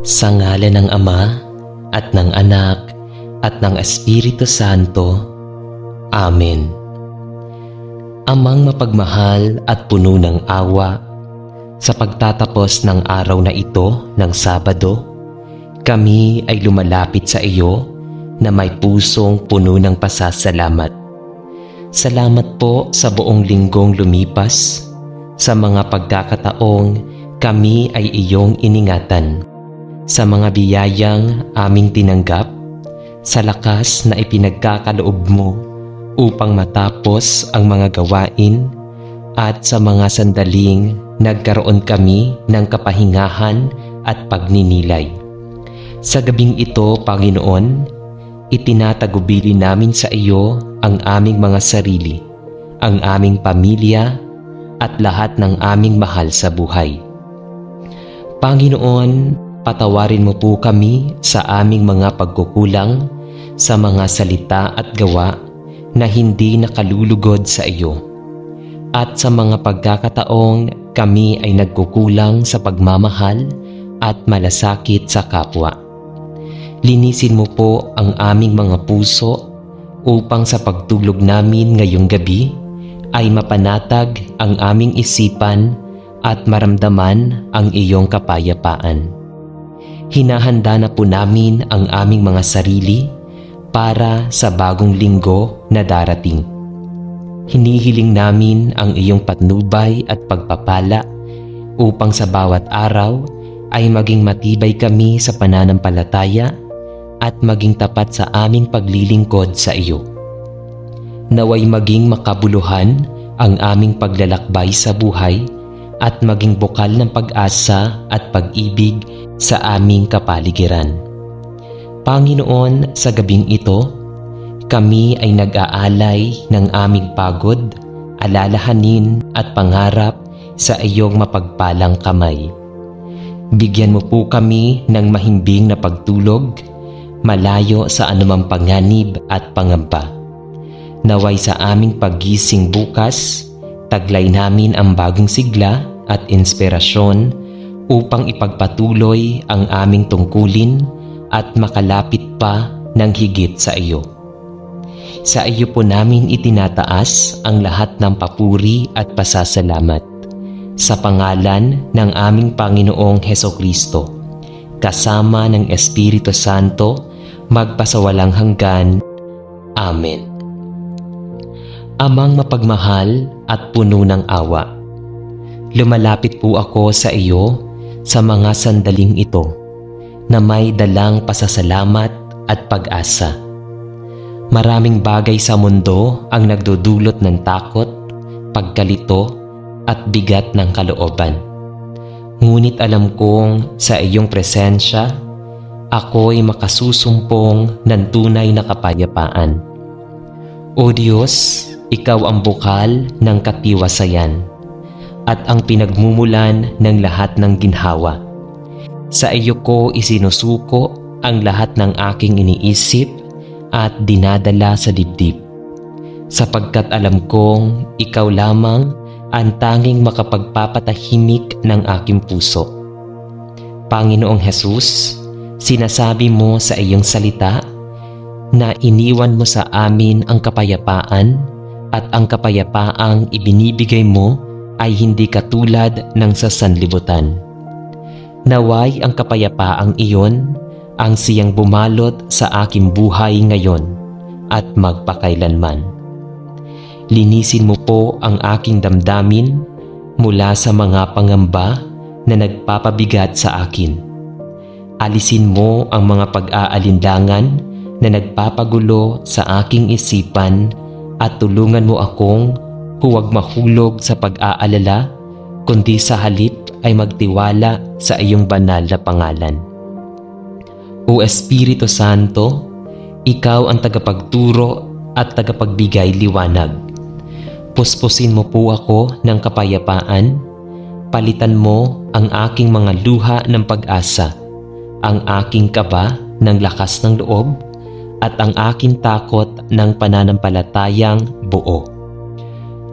Sa ngalan ng Ama at ng Anak at ng Espiritu Santo. Amen. Amang mapagmahal at puno ng awa, sa pagtatapos ng araw na ito ng Sabado, kami ay lumalapit sa iyo na may pusong puno ng pasasalamat. Salamat po sa buong linggong lumipas, sa mga pagkakataong kami ay iyong iningatan, sa mga biyayang aming tinanggap, sa lakas na ipinagkakaloob mo upang matapos ang mga gawain, at sa mga sandaling nagkaroon kami ng kapahingahan at pagninilay. Sa gabing ito, Panginoon, itinatagubili namin sa iyo ang aming mga sarili, ang aming pamilya, at lahat ng aming mahal sa buhay. Panginoon, patawarin mo po kami sa aming mga pagkukulang, sa mga salita at gawa na hindi nakalulugod sa iyo, at sa mga pagkakataong kami ay nagkukulang sa pagmamahal at malasakit sa kapwa. Linisin mo po ang aming mga puso upang sa pagtulog namin ngayong gabi ay mapanatag ang aming isipan at maramdaman ang iyong kapayapaan. Hinahanda na po namin ang aming mga sarili para sa bagong linggo na darating. Hinihiling namin ang iyong patnubay at pagpapala upang sa bawat araw ay maging matibay kami sa pananampalataya at maging tapat sa aming paglilingkod sa iyo. Naway maging makabuluhan ang aming paglalakbay sa buhay at maging bukal ng pag-asa at pag-ibig sa aming kapaligiran. Panginoon, sa gabing ito, kami ay nag-aalay ng aming pagod, alalahanin at pangarap sa iyong mapagpalang kamay. Bigyan mo po kami ng mahimbing na pagtulog, malayo sa anumang panganib at pangamba. Naway sa aming paggising bukas, taglay namin ang bagong sigla at inspirasyon upang ipagpatuloy ang aming tungkulin at makalapit pa ng higit sa iyo. Sa iyo po namin itinataas ang lahat ng papuri at pasasalamat. Sa pangalan ng aming Panginoong Hesukristo, kasama ng Espiritu Santo, magpasawalang hanggan. Amen. Amang mapagmahal at puno ng awa, lumalapit po ako sa iyo sa mga sandaling ito na may dalang pasasalamat at pag-asa. Maraming bagay sa mundo ang nagdudulot ng takot, pagkalito at bigat ng kalooban. Ngunit alam kong sa iyong presensya, ako'y makasusumpong ng tunay na kapayapaan. O Diyos, ikaw ang bukal ng katiwasayan at ang pinagmumulan ng lahat ng ginhawa. Sa iyo ko isinusuko ang lahat ng aking iniisip at dinadala sa dibdib, sapagkat alam kong ikaw lamang ang tanging makapagpapatahimik ng aking puso. Panginoong Hesus, sinasabi mo sa iyong salita na iniwan mo sa amin ang kapayapaan at ang kapayapaang ibinibigay mo ay hindi katulad ng sa sanlibutan. Naway ang kapayapaang iyon ang siyang bumalot sa aking buhay ngayon at magpakailanman. Linisin mo po ang aking damdamin mula sa mga pangamba na nagpapabigat sa akin. Alisin mo ang mga pag-aalinlangan na nagpapagulo sa aking isipan at tulungan mo akong huwag mahulog sa pag-aalala, kundi sa halip ay magtiwala sa iyong banal na pangalan. O Espiritu Santo, ikaw ang tagapagturo at tagapagbigay liwanag. Puspusin mo po ako ng kapayapaan, palitan mo ang aking mga luha ng pag-asa, ang aking kaba ng lakas ng loob, at ang aking takot ng pananampalatayang buo.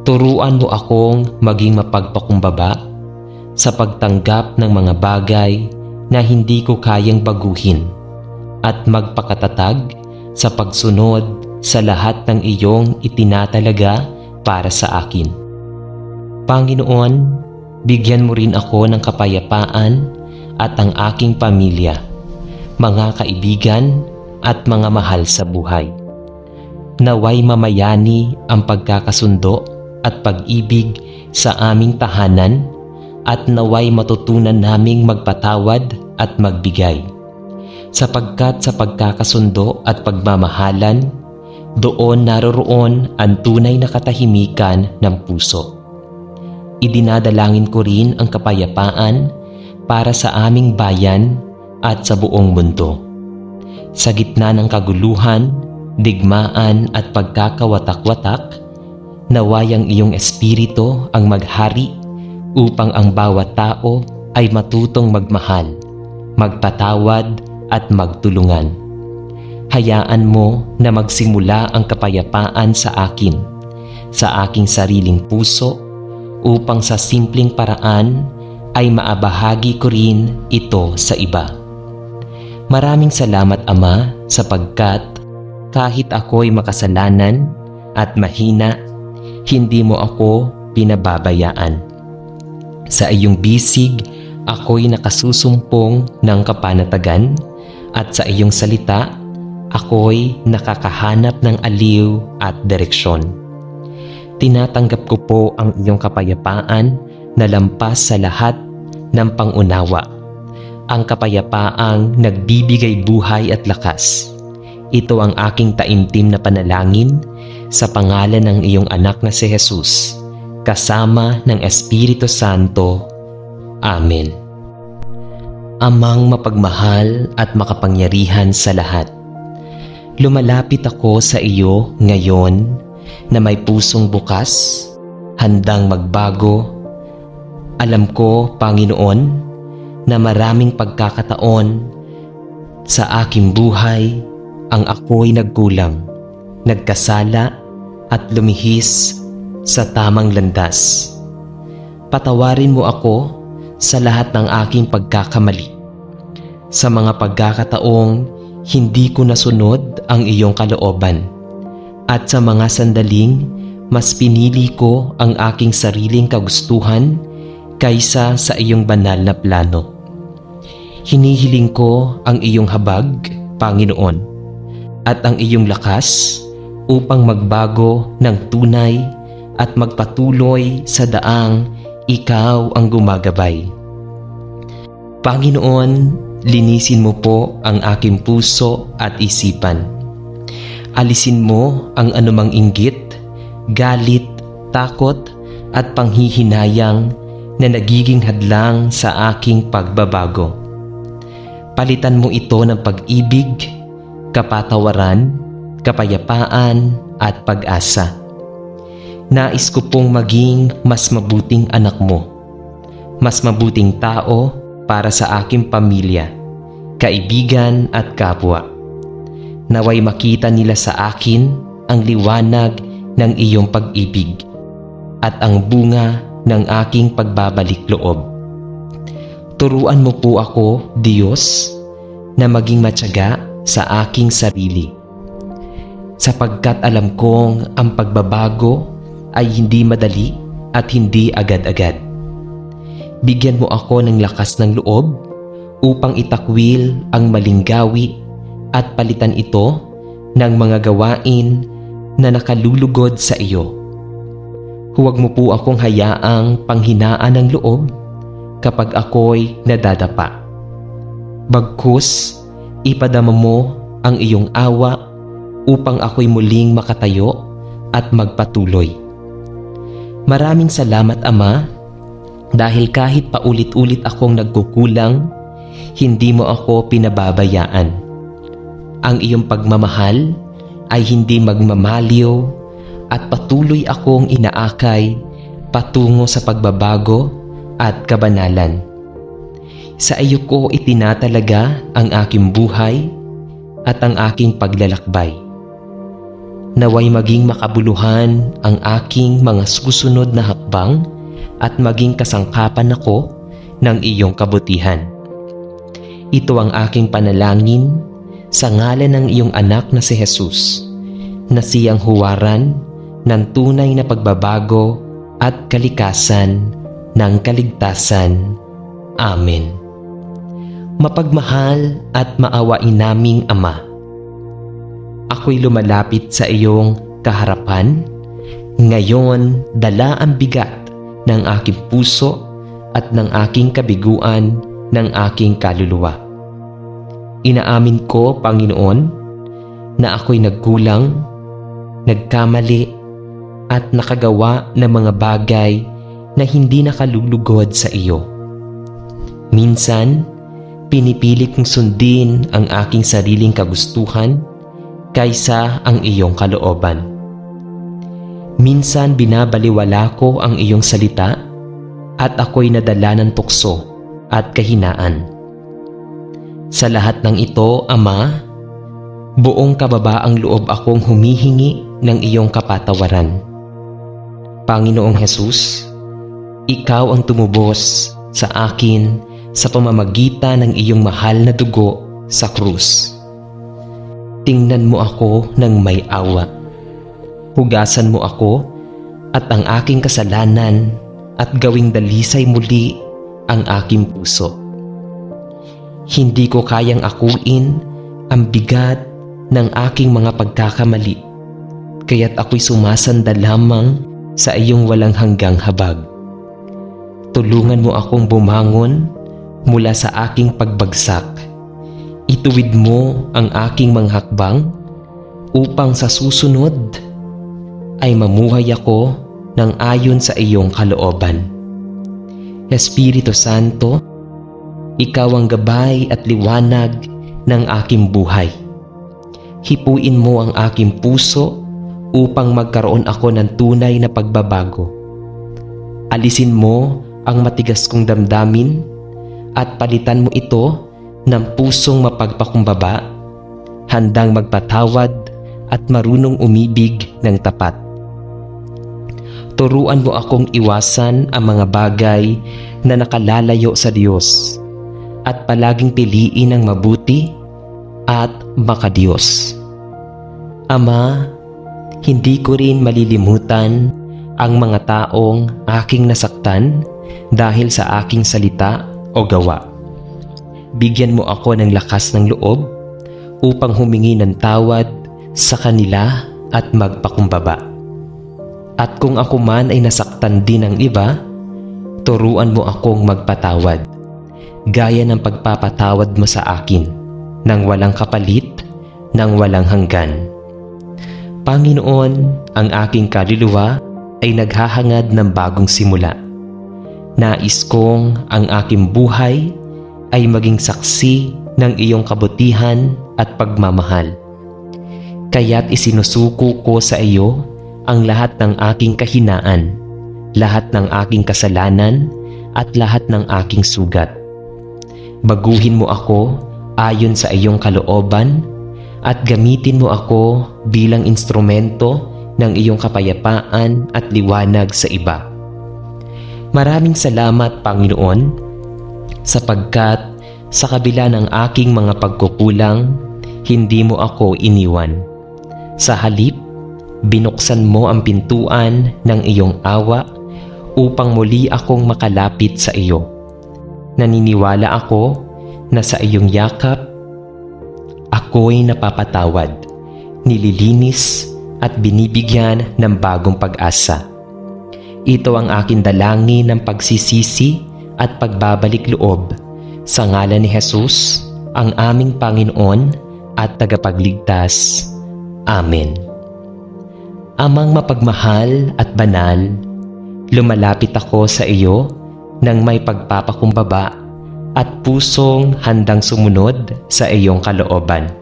Turuan mo akong maging mapagpakumbaba sa pagtanggap ng mga bagay na hindi ko kayang baguhin at magpakatatag sa pagsunod sa lahat ng iyong itinatalaga para sa akin. Panginoon, bigyan mo rin ako ng kapayapaan at ang aking pamilya, mga kaibigan at mga mahal sa buhay. Naway mamayani ang pagkakasundo at pag-ibig sa aming tahanan at naway matutunan naming magpatawad at magbigay. Sapagkat sa pagkakasundo at pagmamahalan, doon naroroon ang tunay na katahimikan ng puso. Idinadalangin ko rin ang kapayapaan para sa aming bayan at sa buong mundo. Sa gitna ng kaguluhan, digmaan at pagkakawatak-watak, naway ang iyong espiritu ang maghari upang ang bawat tao ay matutong magmahal, magpatawad at magtulungan. Hayaan mo na magsimula ang kapayapaan sa akin, sa aking sariling puso, upang sa simpleng paraan ay maabahagi ko rin ito sa iba. Maraming salamat, Ama, sapagkat kahit ako'y makasalanan at mahina, hindi mo ako pinababayaan. Sa iyong bisig, ako'y nakasusumpong ng kapanatagan at sa iyong salita, ako'y nakakahanap ng aliw at direksyon. Tinatanggap ko po ang iyong kapayapaan na lampas sa lahat ng pangunawa. Ang kapayapaang nagbibigay buhay at lakas. Ito ang aking taimtim na panalangin sa pangalan ng iyong anak na si Jesus, kasama ng Espiritu Santo. Amen. Amang mapagmahal at makapangyarihan sa lahat, lumalapit ako sa iyo ngayon na may pusong bukas, handang magbago. Alam ko, Panginoon, na maraming pagkakataon sa aking buhay ang ako'y nagkulang, nagkasala at lumihis sa tamang landas. Patawarin mo ako sa lahat ng aking pagkakamali. Sa mga pagkakataong hindi ko nasunod ang iyong kalooban at sa mga sandaling mas pinili ko ang aking sariling kagustuhan kaysa sa iyong banal na plano. Hinihiling ko ang iyong habag, Panginoon, at ang iyong lakas upang magbago ng tunay at magpatuloy sa daang ikaw ang gumagabay. Panginoon, linisin mo po ang aking puso at isipan. Alisin mo ang anumang inggit, galit, takot at panghihinayang na nagiging hadlang sa aking pagbabago. Palitan mo ito ng pag-ibig, kapatawaran, kapayapaan at pag-asa. Nais ko pong maging mas mabuting anak mo, mas mabuting tao para sa aking pamilya, kaibigan at kapwa. Naway makita nila sa akin ang liwanag ng iyong pag-ibig at ang bunga ng aking pagbabalik loob. Turuan mo po ako, Diyos, na maging matyaga sa aking sarili, sapagkat alam kong ang pagbabago ay hindi madali at hindi agad-agad. Bigyan mo ako ng lakas ng loob upang itakwil ang maling gawi at palitan ito ng mga gawain na nakalulugod sa iyo. Huwag mo po akong hayaang panghinaan ng loob kapag ako'y nadadapa. Bagkus, ipadama mo ang iyong awa upang ako'y muling makatayo at magpatuloy. Maraming salamat, Ama, dahil kahit paulit-ulit akong nagkukulang, hindi mo ako pinababayaan. Ang iyong pagmamahal ay hindi magmamaliw at patuloy akong inaakay patungo sa pagbabago at kabanalan. Sa iyo ko itinatalaga ang aking buhay at ang aking paglalakbay. Naway maging makabuluhan ang aking mga susunod na hakbang at maging kasangkapan ako ng iyong kabutihan. Ito ang aking panalangin sa ngalan ng iyong anak na si Jesus, na siyang huwaran ng tunay na pagbabago at kalikasan ng kaligtasan. Amen. Mapagmahal at maawain naming Ama, ako'y lumalapit sa iyong kaharapan. Ngayon, dala ang bigat ng aking puso at ng aking kabiguan ng aking kaluluwa. Inaamin ko, Panginoon, na ako'y nagkulang, nagkamali, at nakagawa ng mga bagay na hindi nakalulugod sa iyo. Minsan, pinipili kong sundin ang aking sariling kagustuhan kaysa ang iyong kalooban. Minsan binabaliwala ko ang iyong salita at ako'y nadala ng tukso at kahinaan. Sa lahat ng ito, Ama, buong kababaang loob akong humihingi ng iyong kapatawaran. Panginoong Jesus, ikaw ang tumubos sa akin sa pamamagitan ng iyong mahal na dugo sa krus. Tingnan mo ako ng may awa. Hugasan mo ako at ang aking kasalanan at gawing dalisay muli ang aking puso. Hindi ko kayang akuin ang bigat ng aking mga pagkakamali, kaya't ako'y sumasanda lamang sa iyong walang hanggang habag. Tulungan mo akong bumangon mula sa aking pagbagsak. Ituwid mo ang aking mga hakbang upang sa susunod ay mamuhay ako ng ayon sa iyong kalooban. Espiritu Santo, ikaw ang gabay at liwanag ng aking buhay. Hipuin mo ang aking puso upang magkaroon ako ng tunay na pagbabago. Alisin mo ang matigas kong damdamin at palitan mo ito ng pusong mapagpakumbaba, handang magpatawad at marunong umibig ng tapat. Turuan mo akong iwasan ang mga bagay na nakalalayo sa Diyos at palaging piliin ang mabuti at makadiyos. Ama, hindi ko rin malilimutan ang mga taong aking nasaktan dahil sa aking salita o gawa. Bigyan mo ako ng lakas ng loob upang humingi ng tawad sa kanila at magpakumbaba. At kung ako man ay nasaktan din ng iba, turuan mo akong magpatawad, gaya ng pagpapatawad mo sa akin, nang walang kapalit, nang walang hanggan. Panginoon, ang aking kaluluwa ay naghahangad ng bagong simula. Nais kong ang aking buhay ay maging saksi ng iyong kabutihan at pagmamahal. Kaya't isinusuko ko sa iyo ang lahat ng aking kahinaan, lahat ng aking kasalanan, at lahat ng aking sugat. Baguhin mo ako ayon sa iyong kalooban at gamitin mo ako bilang instrumento ng iyong kapayapaan at liwanag sa iba. Maraming salamat, Panginoon, sapagkat sa kabila ng aking mga pagkukulang, hindi mo ako iniwan. Sa halip, binuksan mo ang pintuan ng iyong awa upang muli akong makalapit sa iyo. Naniniwala ako na sa iyong yakap, ako'y napapatawad, nililinis at binibigyan ng bagong pag-asa. Ito ang aking dalangin ng pagsisisi at pagbabalik loob sa ngalan ni Jesus, ang aming Panginoon at tagapagligtas. Amen. Amang mapagmahal at banal, lumalapit ako sa iyo nang may pagpapakumbaba at pusong handang sumunod sa iyong kalooban.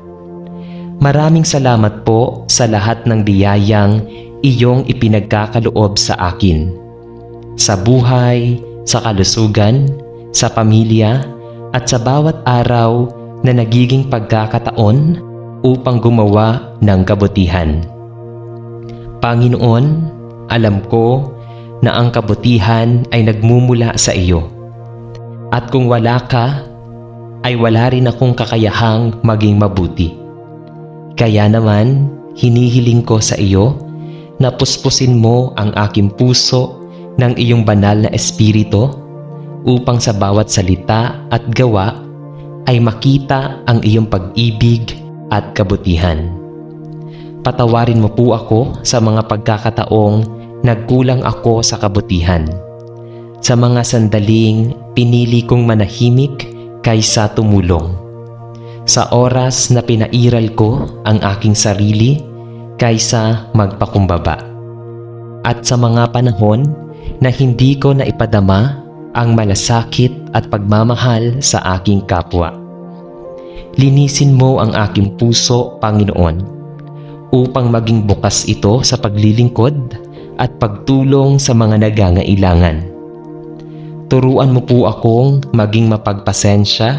Maraming salamat po sa lahat ng biyayang iyong ipinagkakaloob sa akin. Sa buhay, sa kalusugan, sa pamilya, at sa bawat araw na nagiging pagkakataon upang gumawa ng kabutihan. Panginoon, alam ko na ang kabutihan ay nagmumula sa iyo. At kung wala ka, ay wala rin akong kakayahang maging mabuti. Kaya naman, hinihiling ko sa iyo na puspusin mo ang aking puso ng iyong banal na espiritu upang sa bawat salita at gawa ay makita ang iyong pag-ibig at kabutihan. Patawarin mo po ako sa mga pagkakataong nagkulang ako sa kabutihan. Sa mga sandaling pinili kong manahimik kaysa tumulong. Sa oras na pinairal ko ang aking sarili kaysa magpakumbaba. At sa mga panahon na hindi ko naipadama ang malasakit at pagmamahal sa aking kapwa. Linisin mo ang aking puso, Panginoon, upang maging bukas ito sa paglilingkod at pagtulong sa mga nangangailangan. Turuan mo po akong maging mapagpasensya,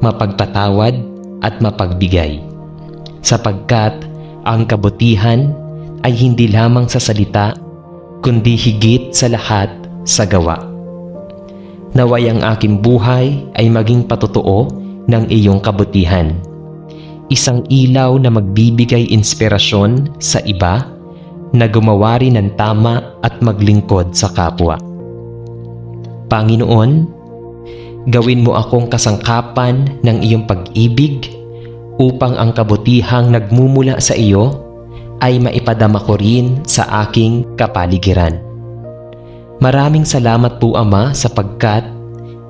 mapagpatawad at mapagbigay. Sapagkat ang kabutihan ay hindi lamang sa salita, kundi higit sa lahat sa gawa. Naway ang aking buhay ay maging patotoo ng iyong kabutihan. Isang ilaw na magbibigay inspirasyon sa iba na gumawa rin ng tama at maglingkod sa kapwa. Panginoon, gawin mo akong kasangkapan ng iyong pag-ibig upang ang kabutihang nagmumula sa iyo ay maipadama ko rin sa aking kapaligiran. Maraming salamat po, Ama, sapagkat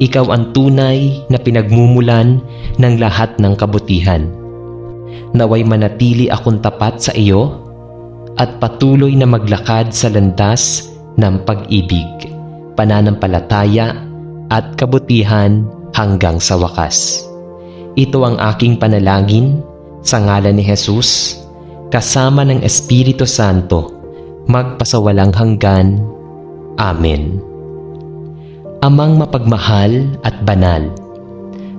ikaw ang tunay na pinagmumulan ng lahat ng kabutihan. Naway manatili akong tapat sa iyo at patuloy na maglakad sa landas ng pag-ibig, pananampalataya at kabutihan hanggang sa wakas. Ito ang aking panalangin sa ngalan ni Jesus, kasama ng Espiritu Santo, magpasawalang hanggan. Amen. Amang mapagmahal at banal,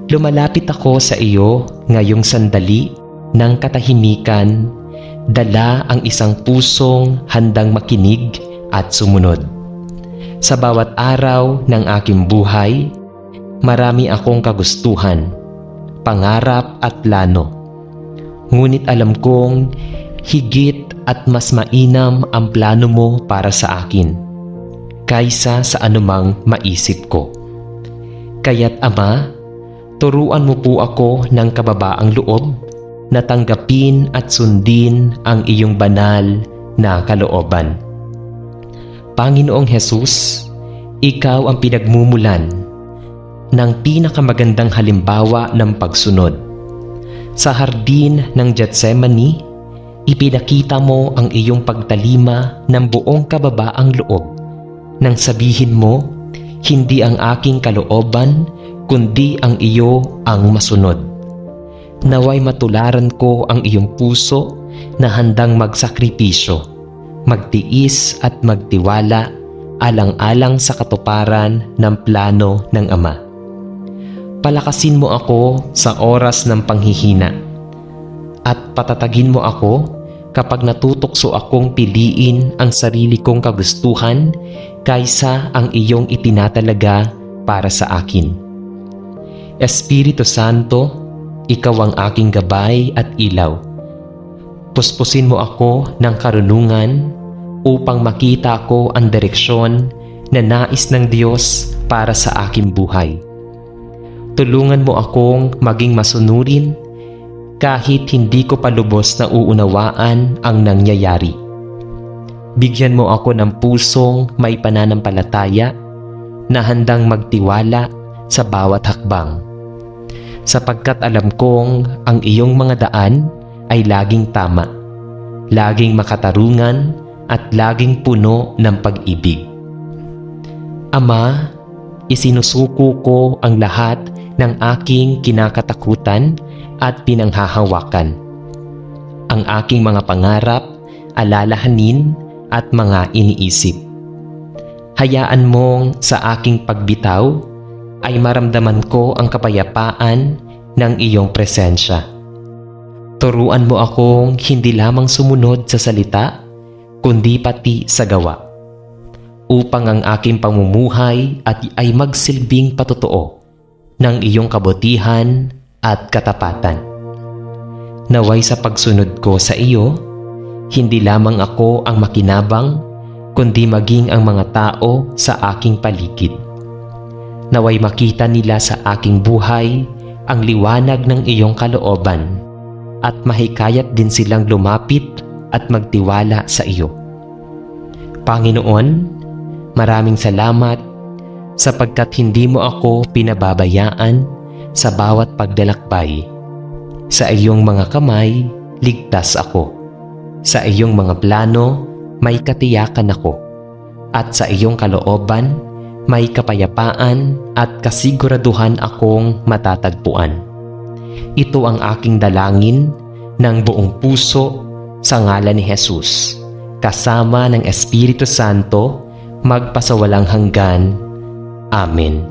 lumalapit ako sa iyo ngayong sandali ng katahimikan, dala ang isang pusong handang makinig at sumunod. Sa bawat araw ng aking buhay, marami akong kagustuhan, pangarap at plano. Ngunit alam kong higit at mas mainam ang plano mo para sa akin kaysa sa anumang maisip ko. Kaya't Ama, turuan mo po ako ng kababaang loob na tanggapin at sundin ang iyong banal na kalooban. Panginoong Jesus, ikaw ang pinagmumulan ng pinakamagandang halimbawa ng pagsunod. Sa hardin ng Getsemani, ipinakita mo ang iyong pagtalima ng buong kababaang loob nang sabihin mo, hindi ang aking kalooban, kundi ang iyo ang masunod. Naway matularan ko ang iyong puso na handang magsakripisyo, magtiis at magtiwala alang-alang sa katuparan ng plano ng Ama. Palakasin mo ako sa oras ng panghihina at patatagin mo ako kapag natutokso akong piliin ang sarili kong kagustuhan kaysa ang iyong itinatalaga para sa akin. Espiritu Santo, ikaw ang aking gabay at ilaw. Puspusin mo ako ng karunungan upang makita ko ang direksyon na nais ng Diyos para sa aking buhay. Tulungan mo akong maging masunurin kahit hindi ko pa lubos na uunawaan ang nangyayari. Bigyan mo ako ng pusong may pananampalataya na handang magtiwala sa bawat hakbang. Sapagkat alam kong ang iyong mga daan ay laging tama, laging makatarungan at laging puno ng pag-ibig. Ama, isinusuko ko ang lahat ng aking kinakatakutan at pinanghahawakan. Ang aking mga pangarap, alalahanin at mga iniisip. Hayaan mong sa aking pagbitaw ay maramdaman ko ang kapayapaan ng iyong presensya. Turuan mo akong hindi lamang sumunod sa salita, kundi pati sa gawa, upang ang aking pamumuhay ay magsilbing patotoo ng iyong kabutihan at katapatan. Naway sa pagsunod ko sa iyo, hindi lamang ako ang makinabang, kundi maging ang mga tao sa aking paligid. Naway makita nila sa aking buhay ang liwanag ng iyong kalooban at mahikayat din silang lumapit at magtiwala sa iyo. Panginoon, maraming salamat sapagkat hindi mo ako pinababayaan sa bawat pagdalakbay. Sa iyong mga kamay, ligtas ako. Sa iyong mga plano, may katiyakan ako. At sa iyong kalooban, may kapayapaan at kasiguraduhan akong matatagpuan. Ito ang aking dalangin ng buong puso sa ngalan ni Jesus, kasama ng Espiritu Santo, magpasawalang hanggan. Amen.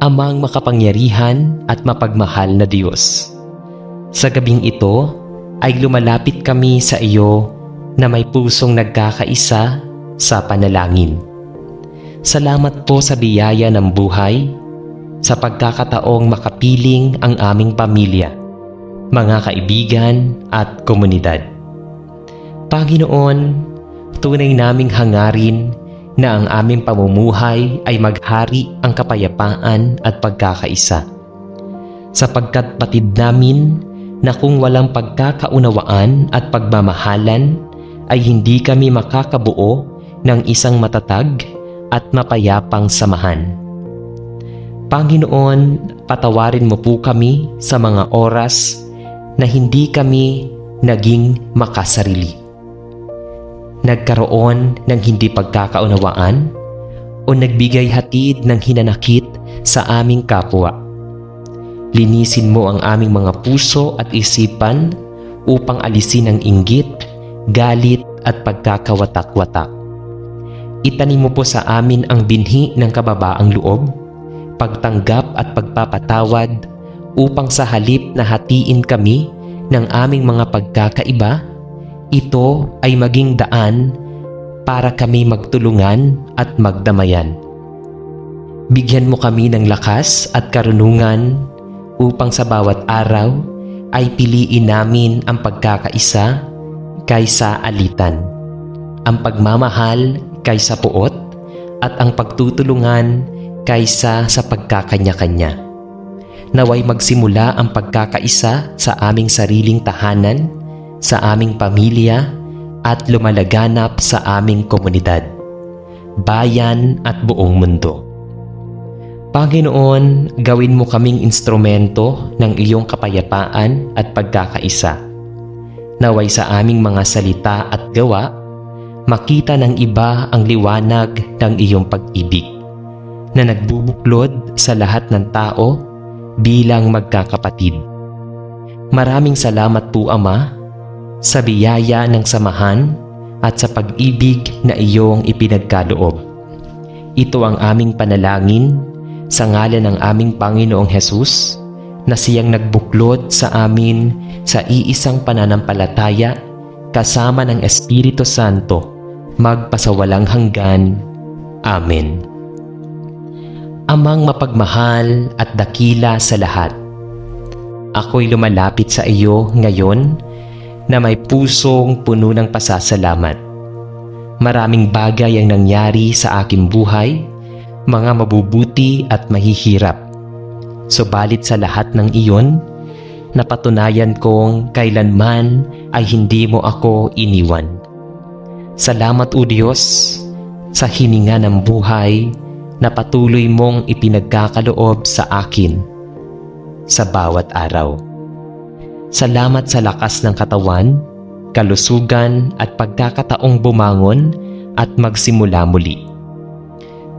Amang makapangyarihan at mapagmahal na Diyos, sa gabing ito ay lumalapit kami sa iyo na may pusong nagkakaisa sa panalangin. Salamat po sa biyaya ng buhay, sa pagkakataong makapiling ang aming pamilya, mga kaibigan at komunidad. Panginoon, tunay naming hangarin na ang aming pamumuhay ay maghari ang kapayapaan at pagkakaisa. Sapagkat batid namin na kung walang pagkakaunawaan at pagmamahalan ay hindi kami makakabuo ng isang matatag at mapayapang samahan. Panginoon, patawarin mo po kami sa mga oras na hindi kami naging makasarili. Nagkaroon ng hindi pagkakaunawaan o nagbigay hatid ng hinanakit sa aming kapwa. Linisin mo ang aming mga puso at isipan upang alisin ang inggit, galit at pagkakawatak-watak. Itanim mo po sa amin ang binhi ng kababaang loob, pagtanggap at pagpapatawad upang sa halip na hatiin kami ng aming mga pagkakaiba, ito ay maging daan para kami magtulungan at magdamayan. Bigyan mo kami ng lakas at karunungan upang sa bawat araw ay piliin namin ang pagkakaisa kaysa alitan, ang pagmamahal kaysa puot, at ang pagtutulungan kaysa sa pagkakanya-kanya. Naway magsimula ang pagkakaisa sa aming sariling tahanan, sa aming pamilya, at lumalaganap sa aming komunidad, bayan at buong mundo. Panginoon, gawin mo kaming instrumento ng iyong kapayapaan at pagkakaisa. Naway sa aming mga salita at gawa, makita ng iba ang liwanag ng iyong pag-ibig na nagbubuklod sa lahat ng tao bilang magkakapatid. Maraming salamat po, Ama, sa biyaya ng samahan at sa pag-ibig na iyong ipinagkaloob. Ito ang aming panalangin sa ngalan ng aming Panginoong Hesus, na siyang nagbuklod sa amin sa iisang pananampalataya kasama ng Espiritu Santo, magpasawalang hanggan. Amen. Amang mapagmahal at dakila sa lahat, ako'y lumalapit sa iyo ngayon na may pusong puno ng pasasalamat. Maraming bagay ang nangyari sa aking buhay, mga mabubuti at mahihirap. Subalit sa lahat ng iyon, napatunayan kong kailanman ay hindi mo ako iniwan. Salamat o Diyos sa hininga ng buhay na patuloy mong ipinagkakaloob sa akin sa bawat araw. Salamat sa lakas ng katawan, kalusugan at pagkakataong bumangon at magsimula muli.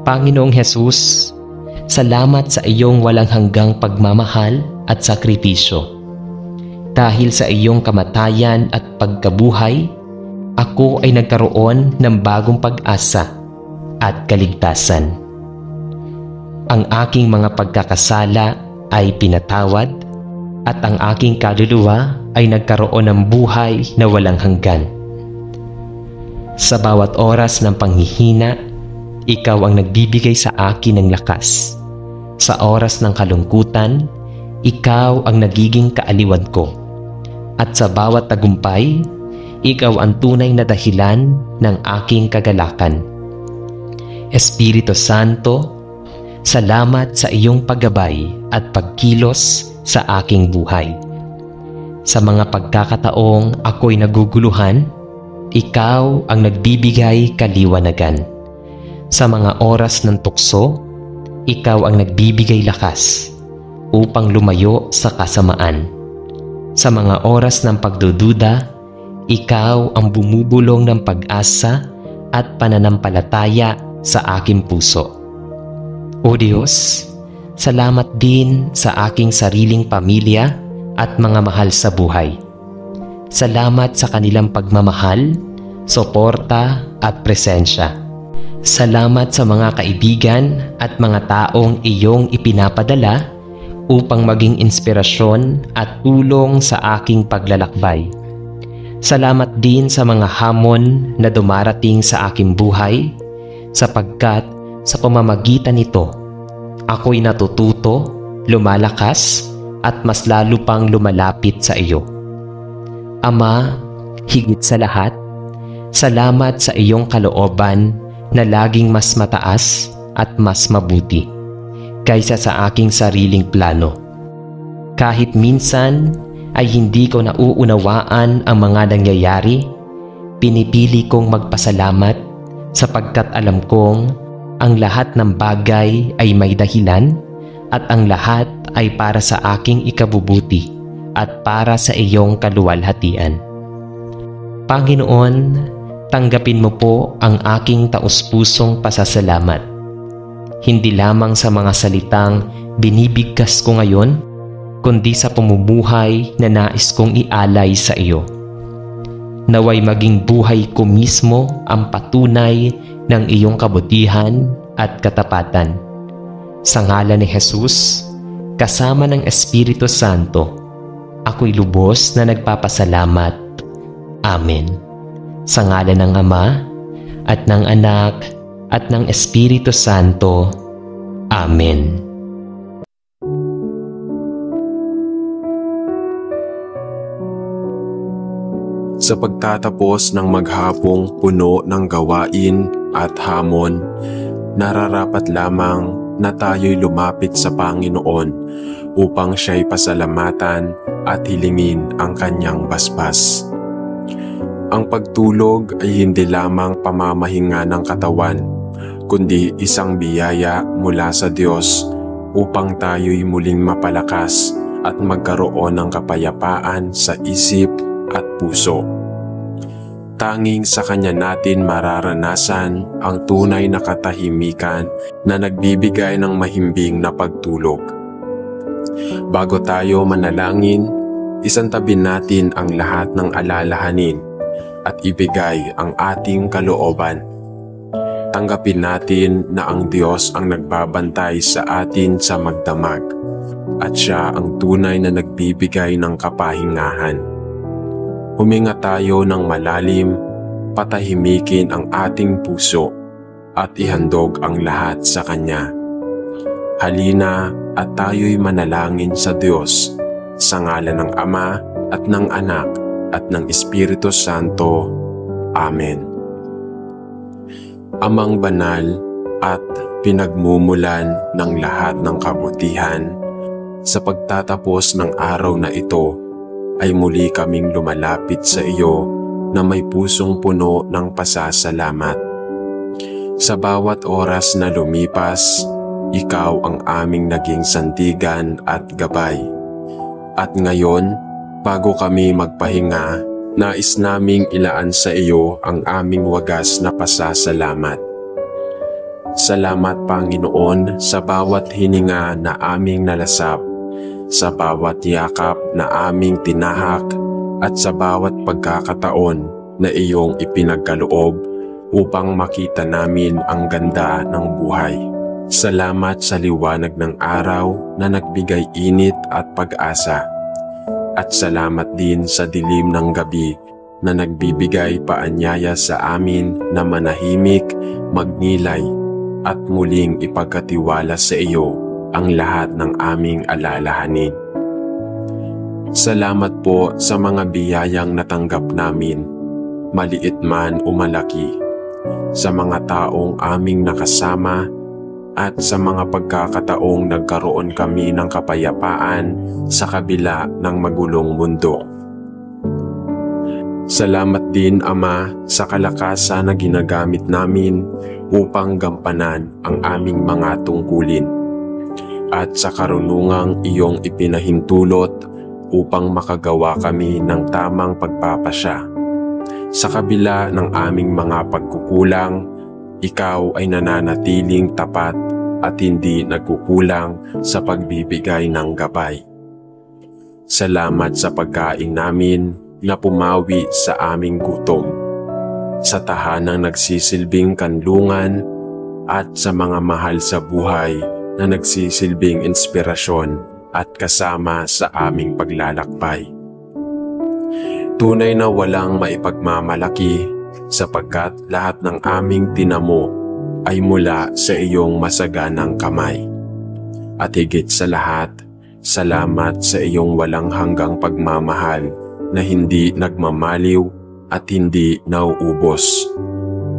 Panginoong Hesus, salamat sa iyong walang hanggang pagmamahal at sakripisyo. Dahil sa iyong kamatayan at pagkabuhay, ako ay nagkaroon ng bagong pag-asa at kaligtasan. Ang aking mga pagkakasala ay pinatawad at ang aking kaluluwa ay nagkaroon ng buhay na walang hanggan. Sa bawat oras ng panghihina, ikaw ang nagbibigay sa akin ng lakas. Sa oras ng kalungkutan, ikaw ang nagiging kaaliwan ko. At sa bawat tagumpay, ikaw ang tunay na dahilan ng aking kagalakan. Espiritu Santo, salamat sa iyong paggabay at pagkilos sa aking buhay. Sa mga pagkakataong ako'y naguguluhan, ikaw ang nagbibigay kaliwanagan. Sa mga oras ng tukso, ikaw ang nagbibigay lakas upang lumayo sa kasamaan. Sa mga oras ng pagdududa, ikaw ang bumubulong ng pag-asa at pananampalataya sa aking puso. O Diyos, salamat din sa aking sariling pamilya at mga mahal sa buhay. Salamat sa kanilang pagmamahal, suporta at presensya. Salamat sa mga kaibigan at mga taong iyong ipinapadala upang maging inspirasyon at tulong sa aking paglalakbay. Salamat din sa mga hamon na dumarating sa aking buhay, sapagkat sa pamamagitan nito, ako'y natututo, lumalakas, at mas lalo pang lumalapit sa iyo. Ama, higit sa lahat, salamat sa iyong kalooban na laging mas mataas at mas mabuti kaysa sa aking sariling plano. Kahit minsan ay hindi ko nauunawaan ang mga nangyayari, pinipili kong magpasalamat sapagkat alam kong ang lahat ng bagay ay may dahilan at ang lahat ay para sa aking ikabubuti at para sa iyong kaluwalhatian. Panginoon, tanggapin mo po ang aking taus-pusong pasasalamat. Hindi lamang sa mga salitang binibigkas ko ngayon, kundi sa pamumuhay na nais kong ialay sa iyo. Naway maging buhay ko mismo ang patunay ng iyong kabutihan at katapatan. Sa ngalan ni Jesus, kasama ng Espiritu Santo, ako'y lubos na nagpapasalamat. Amen. Sa ngalan ng Ama, at ng Anak, at ng Espiritu Santo. Amen. Sa pagtatapos ng maghapong puno ng gawain at hamon, nararapat lamang na tayo'y lumapit sa Panginoon upang siya'y pasalamatan at hilingin ang kanyang basbas. Ang pagtulog ay hindi lamang pamamahinga ng katawan, kundi isang biyaya mula sa Diyos upang tayo'y muling mapalakas at magkaroon ng kapayapaan sa isip at puso. Tanging sa Kanya natin mararanasan ang tunay na katahimikan na nagbibigay ng mahimbing na pagtulog. Bago tayo manalangin, isantabi natin ang lahat ng alalahanin at ibigay ang ating kalooban. Tanggapin natin na ang Diyos ang nagbabantay sa atin sa magdamag at Siya ang tunay na nagbibigay ng kapahingahan. Huminga tayo ng malalim, patahimikin ang ating puso at ihandog ang lahat sa Kanya. Halina at tayo'y manalangin sa Diyos sa ngalan ng Ama at ng Anak at ng Espiritu Santo. Amen. Amang banal at pinagmumulan ng lahat ng kabutihan, sa pagtatapos ng araw na ito ay muli kaming lumalapit sa iyo na may pusong puno ng pasasalamat. Sa bawat oras na lumipas, ikaw ang aming naging sandigan at gabay. At ngayon, bago kami magpahinga, nais naming ilaan sa iyo ang aming wagas na pasasalamat. Salamat Panginoon sa bawat hininga na aming nalasap, sa bawat yakap na aming tinahak, at sa bawat pagkakataon na iyong ipinagkaloob upang makita namin ang ganda ng buhay. Salamat sa liwanag ng araw na nagbigay init at pag-asa. At salamat din sa dilim ng gabi na nagbibigay paanyaya sa amin na manahimik, magnilay, at muling ipagkatiwala sa iyo ang lahat ng aming alalahanin. Salamat po sa mga biyayang natanggap namin, maliit man o malaki, sa mga taong aming nakasama at sa mga pagkakataong nagkaroon kami ng kapayapaan sa kabila ng magulong mundo. Salamat din, Ama, sa kalakasan na ginagamit namin upang gampanan ang aming mga tungkulin at sa karunungang iyong ipinahintulot upang makagawa kami ng tamang pagpapasya. Sa kabila ng aming mga pagkukulang, ikaw ay nananatiling tapat at hindi nagkukulang sa pagbibigay ng gabay. Salamat sa pagkain namin na pumawi sa aming gutom, sa tahanang nagsisilbing kanlungan at sa mga mahal sa buhay na nagsisilbing inspirasyon at kasama sa aming paglalakbay. Tunay na walang maipagmamalaki sapagkat lahat ng aming tinamo ay mula sa iyong masaganang kamay. At higit sa lahat, salamat sa iyong walang hanggang pagmamahal na hindi nagmamaliw at hindi nauubos.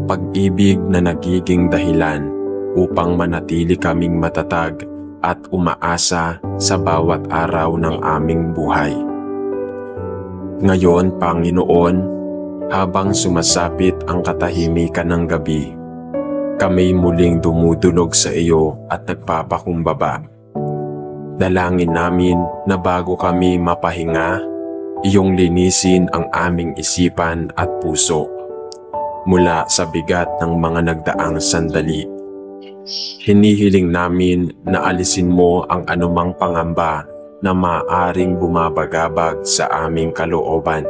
Pag-ibig na nagiging dahilan upang manatili kaming matatag at umaasa sa bawat araw ng aming buhay. Ngayon, Panginoon, habang sumasapit ang katahimikan ng gabi, kami muling dumudulog sa iyo at nagpapakumbaba. Dalangin namin na bago kami mapahinga, iyong linisin ang aming isipan at puso mula sa bigat ng mga nagdaang sandali. Hinihiling namin na alisin mo ang anumang pangamba na maaaring bumabagabag sa aming kalooban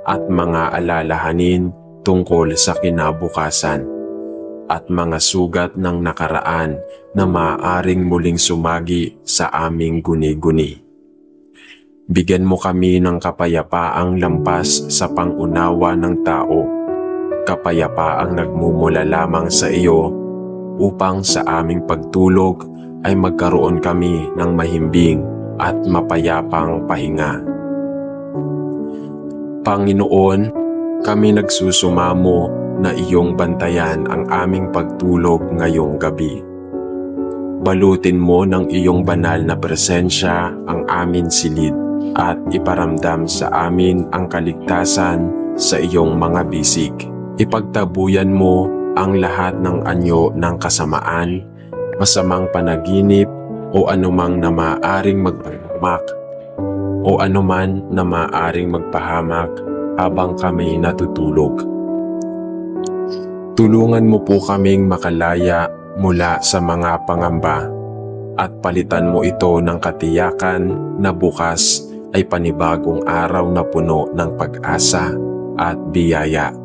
at mga alalahanin tungkol sa kinabukasan at mga sugat ng nakaraan na maaaring muling sumagi sa aming guni-guni. Bigyan mo kami ng kapayapaang lampas sa pangunawa ng tao, kapayapaang nagmumula lamang sa iyo upang sa aming pagtulog ay magkaroon kami ng mahimbing at mapayapang pahinga. Panginoon, kami nagsusumamo na iyong bantayan ang aming pagtulog ngayong gabi. Balutin mo ng iyong banal na presensya ang amin silid at iparamdam sa amin ang kaligtasan sa iyong mga bisig. Ipagtabuyan mo ang lahat ng anyo ng kasamaan, masamang panaginip o anumang na maaaring magpahamak o anuman na maaaring magpahamak habang kami natutulog. Tulungan mo po kaming makalaya mula sa mga pangamba at palitan mo ito ng katiyakan na bukas ay panibagong araw na puno ng pag-asa at biyaya.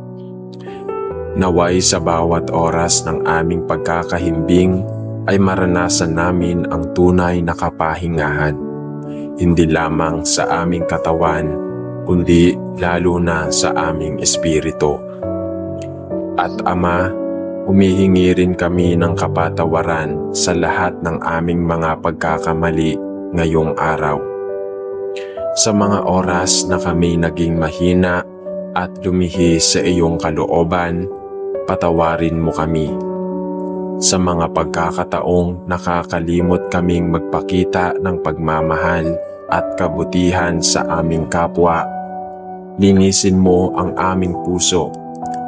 Naway sa bawat oras ng aming pagkakahimbing ay maranasan namin ang tunay na kapahingahan, hindi lamang sa aming katawan, kundi lalo na sa aming espiritu. At Ama, humihingi rin kami ng kapatawaran sa lahat ng aming mga pagkakamali ngayong araw. Sa mga oras na kami naging mahina at lumihis sa iyong kalooban, patawarin mo kami. Sa mga pagkakataong nakakalimot kaming magpakita ng pagmamahal at kabutihan sa aming kapwa, linisin mo ang aming puso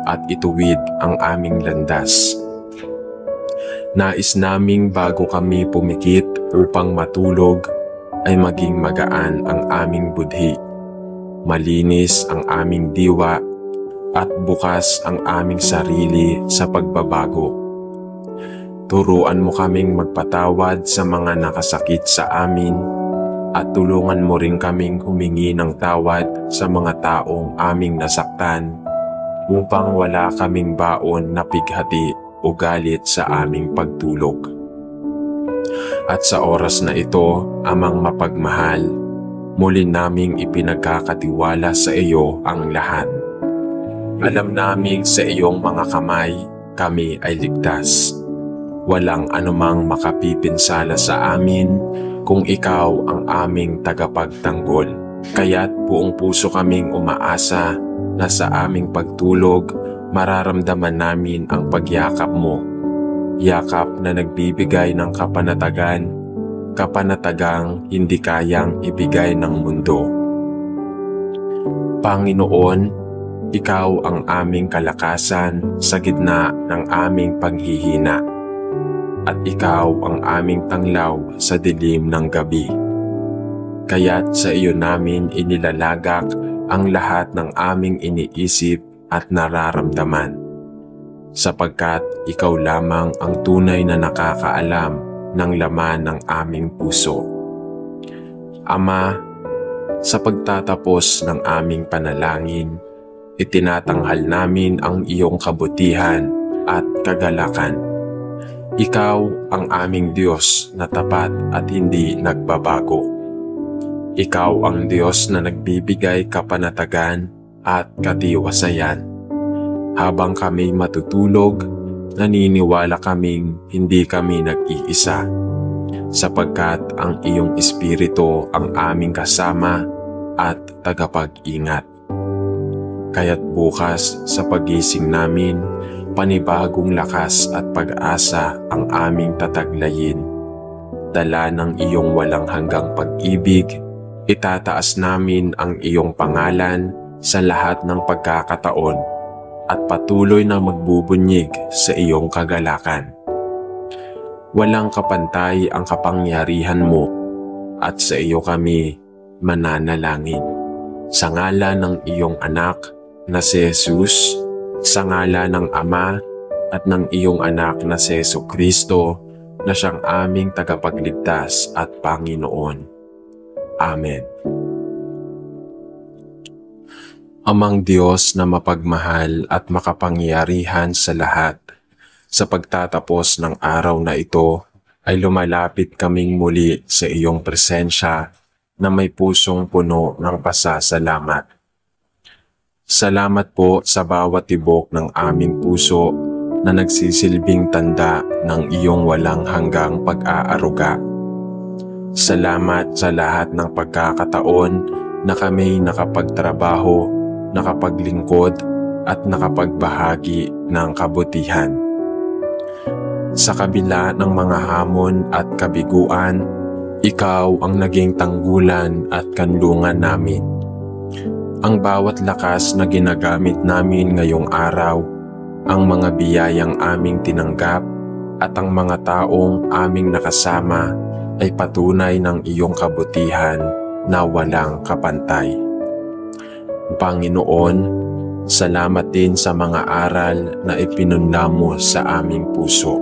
at ituwid ang aming landas. Nais naming bago kami pumikit upang matulog ay maging magaan ang aming budhi, malinis ang aming diwa at bukas ang aming sarili sa pagbabago. Turuan mo kaming magpatawad sa mga nakasakit sa amin at tulungan mo rin kaming humingi ng tawad sa mga taong aming nasaktan upang wala kaming baon na pighati o galit sa aming pagtulog. At sa oras na ito, Amang mapagmahal, muli naming ipinagkakatiwala sa iyo ang lahat. Alam naming sa iyong mga kamay kami ay ligtas. walang anumang makapipinsala sa amin kung ikaw ang aming tagapagtanggol. Kaya't buong puso kaming umaasa na sa aming pagtulog, mararamdaman namin ang pagyakap mo. Yakap na nagbibigay ng kapanatagan, kapanatagang hindi kayang ibigay ng mundo. Panginoon, ikaw ang aming kalakasan sa gitna ng aming paghihina, at ikaw ang aming tanglaw sa dilim ng gabi. Kaya't sa iyo namin inilalagak ang lahat ng aming iniisip at nararamdaman, sapagkat ikaw lamang ang tunay na nakakaalam ng laman ng aming puso. Ama, sa pagtatapos ng aming panalangin, itinatanghal namin ang iyong kabutihan at kagalakan. Ikaw ang aming Diyos na tapat at hindi nagbabago. Ikaw ang Diyos na nagbibigay kapanatagan at katiwasayan. Habang kami matutulog, naniniwala kaming hindi kami nag-iisa, sapagkat ang iyong Espiritu ang aming kasama at tagapag-ingat. Kaya't bukas sa pagising namin, panibagong lakas at pag-asa ang aming tataglayin. Dala ng iyong walang hanggang pag-ibig, itataas namin ang iyong pangalan sa lahat ng pagkakataon at patuloy na magbubunyig sa iyong kagalakan. Walang kapantay ang kapangyarihan mo at sa iyo kami mananalangin. Sa ngalan ng iyong anak na si Jesus, sa ngalan ng Ama at ng iyong anak na si Jesucristo na siyang aming tagapagligtas at Panginoon. Amen. Amang Diyos na mapagmahal at makapangyarihan sa lahat, sa pagtatapos ng araw na ito ay lumalapit kaming muli sa iyong presensya na may pusong puno ng pasasalamat. Salamat po sa bawat tibok ng aming puso na nagsisilbing tanda ng iyong walang hanggang pag-aaruga. Salamat sa lahat ng pagkakataon na kami nakapagtrabaho, nakapaglingkod at nakapagbahagi ng kabutihan. Sa kabila ng mga hamon at kabiguan, ikaw ang naging tanggulan at kanlungan namin. Ang bawat lakas na ginagamit namin ngayong araw, ang mga biyayang aming tinanggap at ang mga taong aming nakasama ay patunay ng iyong kabutihan na walang kapantay. Panginoon, salamat din sa mga aral na ipinunla mo sa aming puso.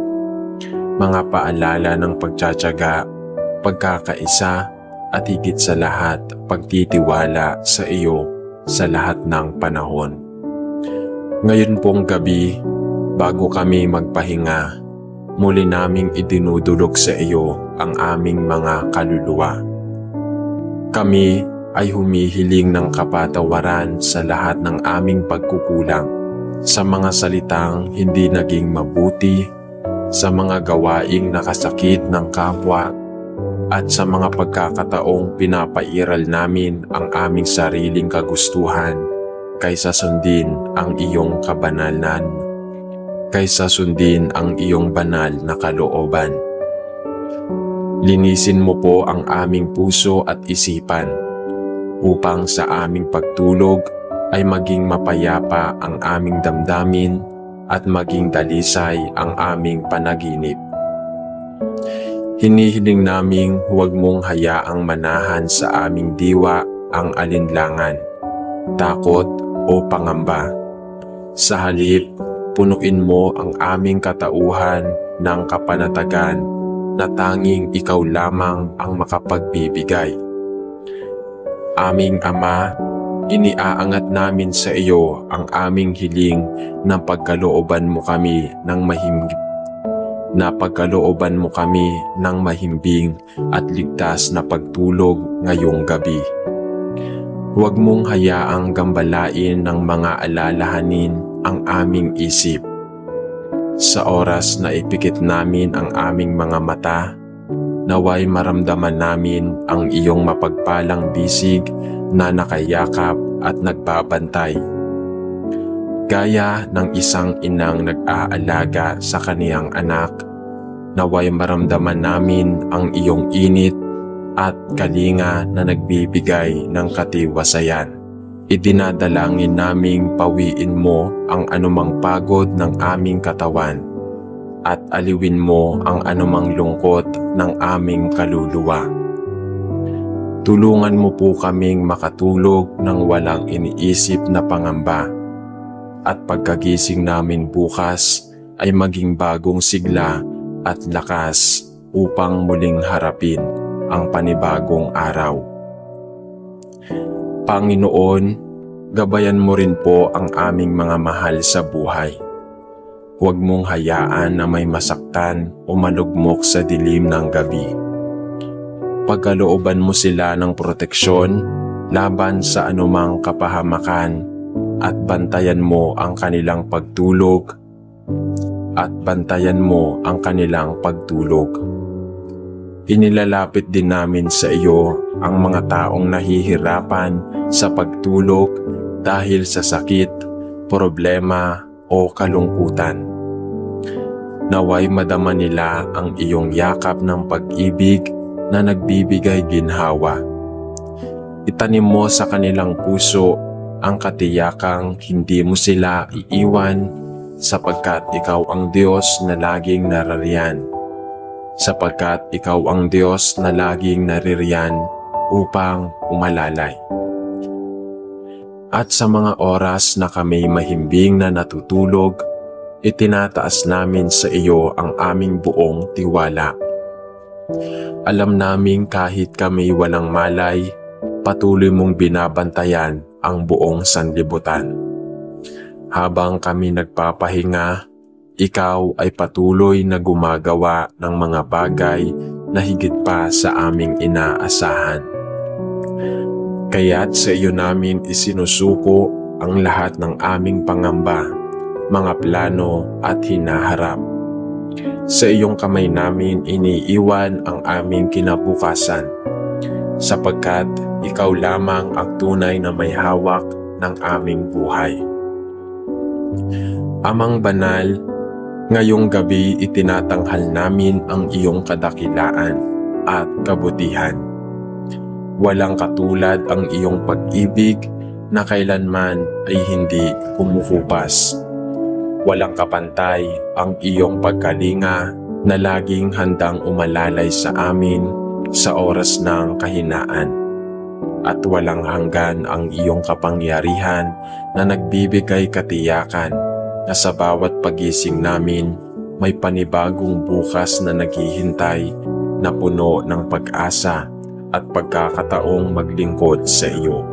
Mga paalala ng pagtsatsaga, pagkakaisa at higit sa lahat pagtitiwala sa iyo sa lahat ng panahon. Ngayon pong gabi, bago kami magpahinga, muli naming idinudulog sa iyo ang aming mga kaluluwa. Kami ay humihiling ng kapatawaran sa lahat ng aming pagkukulang, sa mga salitang hindi naging mabuti, sa mga gawaing nakasakit ng kapwa, at sa mga pagkakataong pinapairal namin ang aming sariling kagustuhan kaysa sundin ang iyong kabanalan, kaysa sundin ang iyong banal na kalooban. Linisin mo po ang aming puso at isipan upang sa aming pagtulog ay maging mapayapa ang aming damdamin at maging dalisay ang aming panaginip. Hinihiling naming huwag mong hayaang manahan sa aming diwa ang alinlangan, takot o pangamba. Sa halip, punuin mo ang aming katauhan ng kapanatagan na tanging ikaw lamang ang makapagbibigay. Aming Ama, iniaangat namin sa iyo ang aming hiling na pagkalooban mo kami ng mahimbing at ligtas na pagtulog ngayong gabi. Huwag mong hayaang gambalain ng mga alalahanin ang aming isip. Sa oras na ipikit namin ang aming mga mata, naway maramdaman namin ang iyong mapagpalang bisig na nakayakap at nagbabantay. Gaya ng isang inang nag-aalaga sa kaniyang anak, naway maramdaman namin ang iyong init at kalinga na nagbibigay ng katiwasayan. Idinadalangin naming pawiin mo ang anumang pagod ng aming katawan at aliwin mo ang anumang lungkot ng aming kaluluwa. Tulungan mo po kaming makatulog ng walang iniisip na pangamba at pagkagising namin bukas ay maging bagong sigla at lakas upang muling harapin ang panibagong araw. Panginoon, gabayan mo rin po ang aming mga mahal sa buhay. Huwag mong hayaan na may masaktan o malugmok sa dilim ng gabi. Pagkalooban mo sila ng proteksyon laban sa anumang kapahamakan at bantayan mo ang kanilang pagtulog Inilalapit din namin sa iyo ang mga taong nahihirapan sa pagtulog dahil sa sakit, problema o kalungkutan. Naway madama nila ang iyong yakap ng pag-ibig na nagbibigay ginhawa. Itanim mo sa kanilang puso ang katiyakang hindi mo sila iiwan sapagkat ikaw ang Diyos na laging narariyan. Upang umalalay. At sa mga oras na kami mahimbing na natutulog, itinataas namin sa iyo ang aming buong tiwala. Alam naming kahit kami walang malay, patuloy mong binabantayan ang buong sanlibutan. Habang kami nagpapahinga, ikaw ay patuloy na gumagawa ng mga bagay na higit pa sa aming inaasahan. Kaya't sa iyo namin isinusuko ang lahat ng aming pangamba, mga plano at hinaharap. Sa iyong kamay namin iniiwan ang aming kinabukasan, sapagkat ikaw lamang ang tunay na may hawak ng aming buhay. Amang banal, ngayong gabi itinatanghal namin ang iyong kadakilaan at kabutihan. Walang katulad ang iyong pag-ibig na kailanman ay hindi kumukupas. Walang kapantay ang iyong pagkalinga na laging handang umalalay sa amin sa oras ng kahinaan. At walang hanggan ang iyong kapangyarihan na nagbibigay katiyakan na sa bawat pagising namin may panibagong bukas na naghihintay na puno ng pag-asa at pagkakataong maglingkod sa iyo.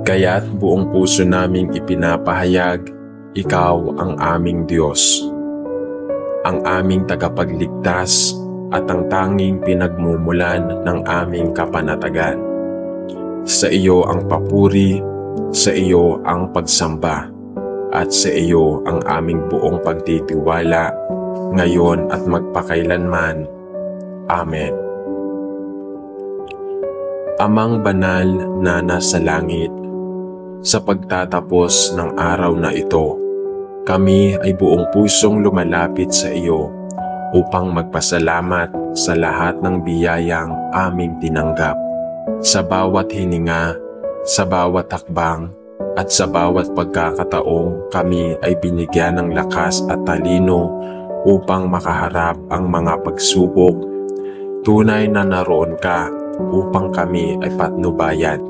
Kaya't buong puso naming ipinapahayag, ikaw ang aming Diyos, ang aming tagapagligtas at ang tanging pinagmumulan ng aming kapanatagan. Sa iyo ang papuri, sa iyo ang pagsamba, at sa iyo ang aming buong pagtitiwala, ngayon at magpakailanman. Amen. Amang banal na nasa langit, sa pagtatapos ng araw na ito, kami ay buong pusong lumalapit sa iyo upang magpasalamat sa lahat ng biyayang aming tinanggap. Sa bawat hininga, sa bawat hakbang, at sa bawat pagkakataong kami ay binigyan ng lakas at talino upang makaharap ang mga pagsubok. Tunay na naroon ka upang kami ay patnubayan.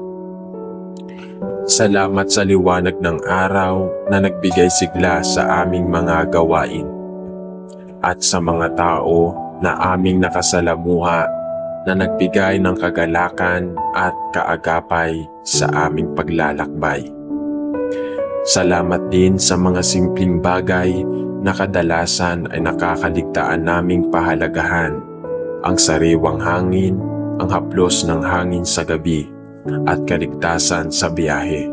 Salamat sa liwanag ng araw na nagbigay sigla sa aming mga gawain at sa mga tao na aming nakasalamuha na nagbigay ng kagalakan at kaagapay sa aming paglalakbay. Salamat din sa mga simpleng bagay na kadalasan ay nakakaligtaan naming pahalagahan, ang sariwang hangin, ang haplos ng hangin sa gabi, at kaligtasan sa biyahe.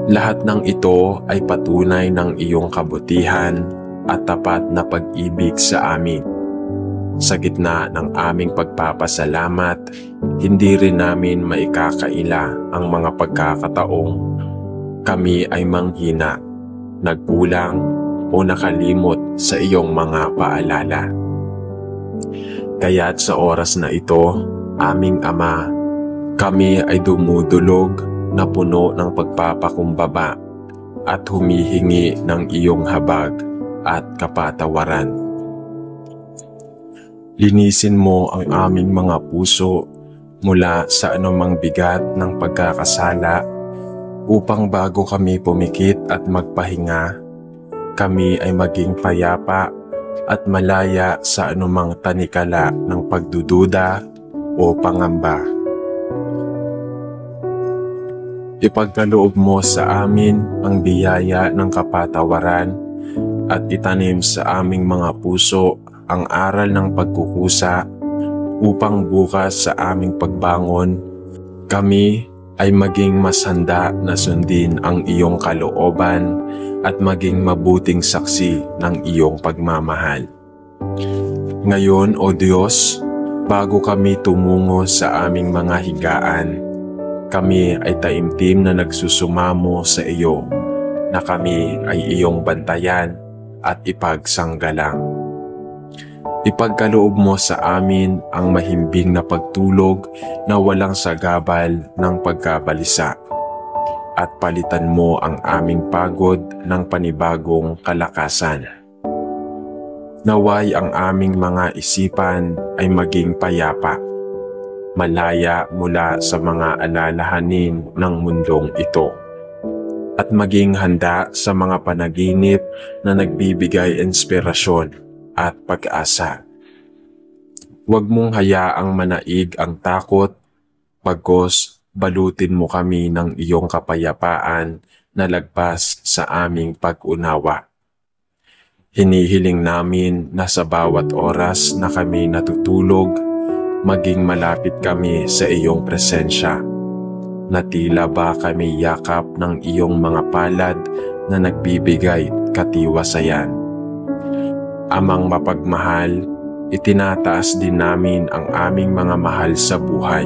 Lahat ng ito ay patunay ng iyong kabutihan at tapat na pag-ibig sa amin. Sa gitna ng aming pagpapasalamat, hindi rin namin maikakaila ang mga pagkakataong kami ay manghina, nagkulang o nakalimot sa iyong mga paalala. Kaya't sa oras na ito, aming Ama, kami ay dumudulog na puno ng pagpapakumbaba at humihingi ng iyong habag at kapatawaran. Linisin mo ang aming mga puso mula sa anumang bigat ng pagkakasala upang bago kami pumikit at magpahinga, kami ay maging payapa at malaya sa anumang tanikala ng pagdududa o pangamba. Ipagkaloob mo sa amin ang biyaya ng kapatawaran at itanim sa aming mga puso ang aral ng pagkukusa upang bukas sa aming pagbangon, kami ay maging mas handa na sundin ang iyong kalooban at maging mabuting saksi ng iyong pagmamahal. Ngayon, O Diyos, bago kami tumungo sa aming mga higaan, kami ay taimtim na nagsusumamo sa iyo na kami ay iyong bantayan at ipagsanggalang. Ipagkaloob mo sa amin ang mahimbing na pagtulog na walang sagabal ng pagkabalisa at palitan mo ang aming pagod ng panibagong kalakasan. Naway ang aming mga isipan ay maging payapa, malaya mula sa mga alalahanin ng mundong ito, at maging handa sa mga panaginip na nagbibigay inspirasyon at pag-asa. Huwag mong hayaang manaig ang takot, bagkus balutin mo kami ng iyong kapayapaan na lagpas sa aming pag-unawa. Hinihiling namin na sa bawat oras na kami natutulog, maging malapit kami sa iyong presensya, na tila ba kami yakap ng iyong mga palad na nagbibigay katiwasayan. Amang mapagmahal, itinataas din namin ang aming mga mahal sa buhay,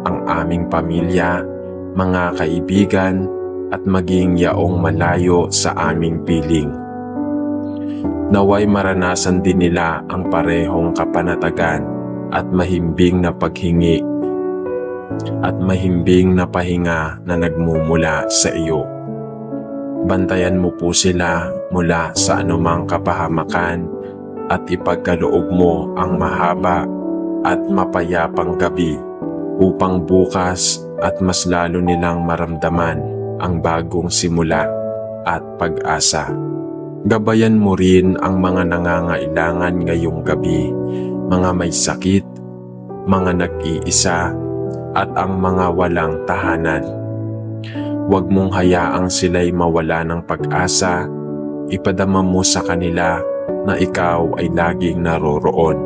ang aming pamilya, mga kaibigan, at maging yaong malayo sa aming piling. Naway maranasan din nila ang parehong kapanatagan at mahimbing na paghingi at mahimbing na pahinga na nagmumula sa iyo. Bantayan mo po sila mula sa anumang kapahamakan at ipagkaloob mo ang mahaba at mapayapang gabi upang bukas at mas lalo nilang maramdaman ang bagong simula at pag-asa. Gabayan mo rin ang mga nangangailangan ngayong gabi, mga may sakit, mga nag-iisa, at ang mga walang tahanan. Huwag mong hayaang sila'y mawala ng pag-asa, ipadama mo sa kanila na ikaw ay laging naroroon,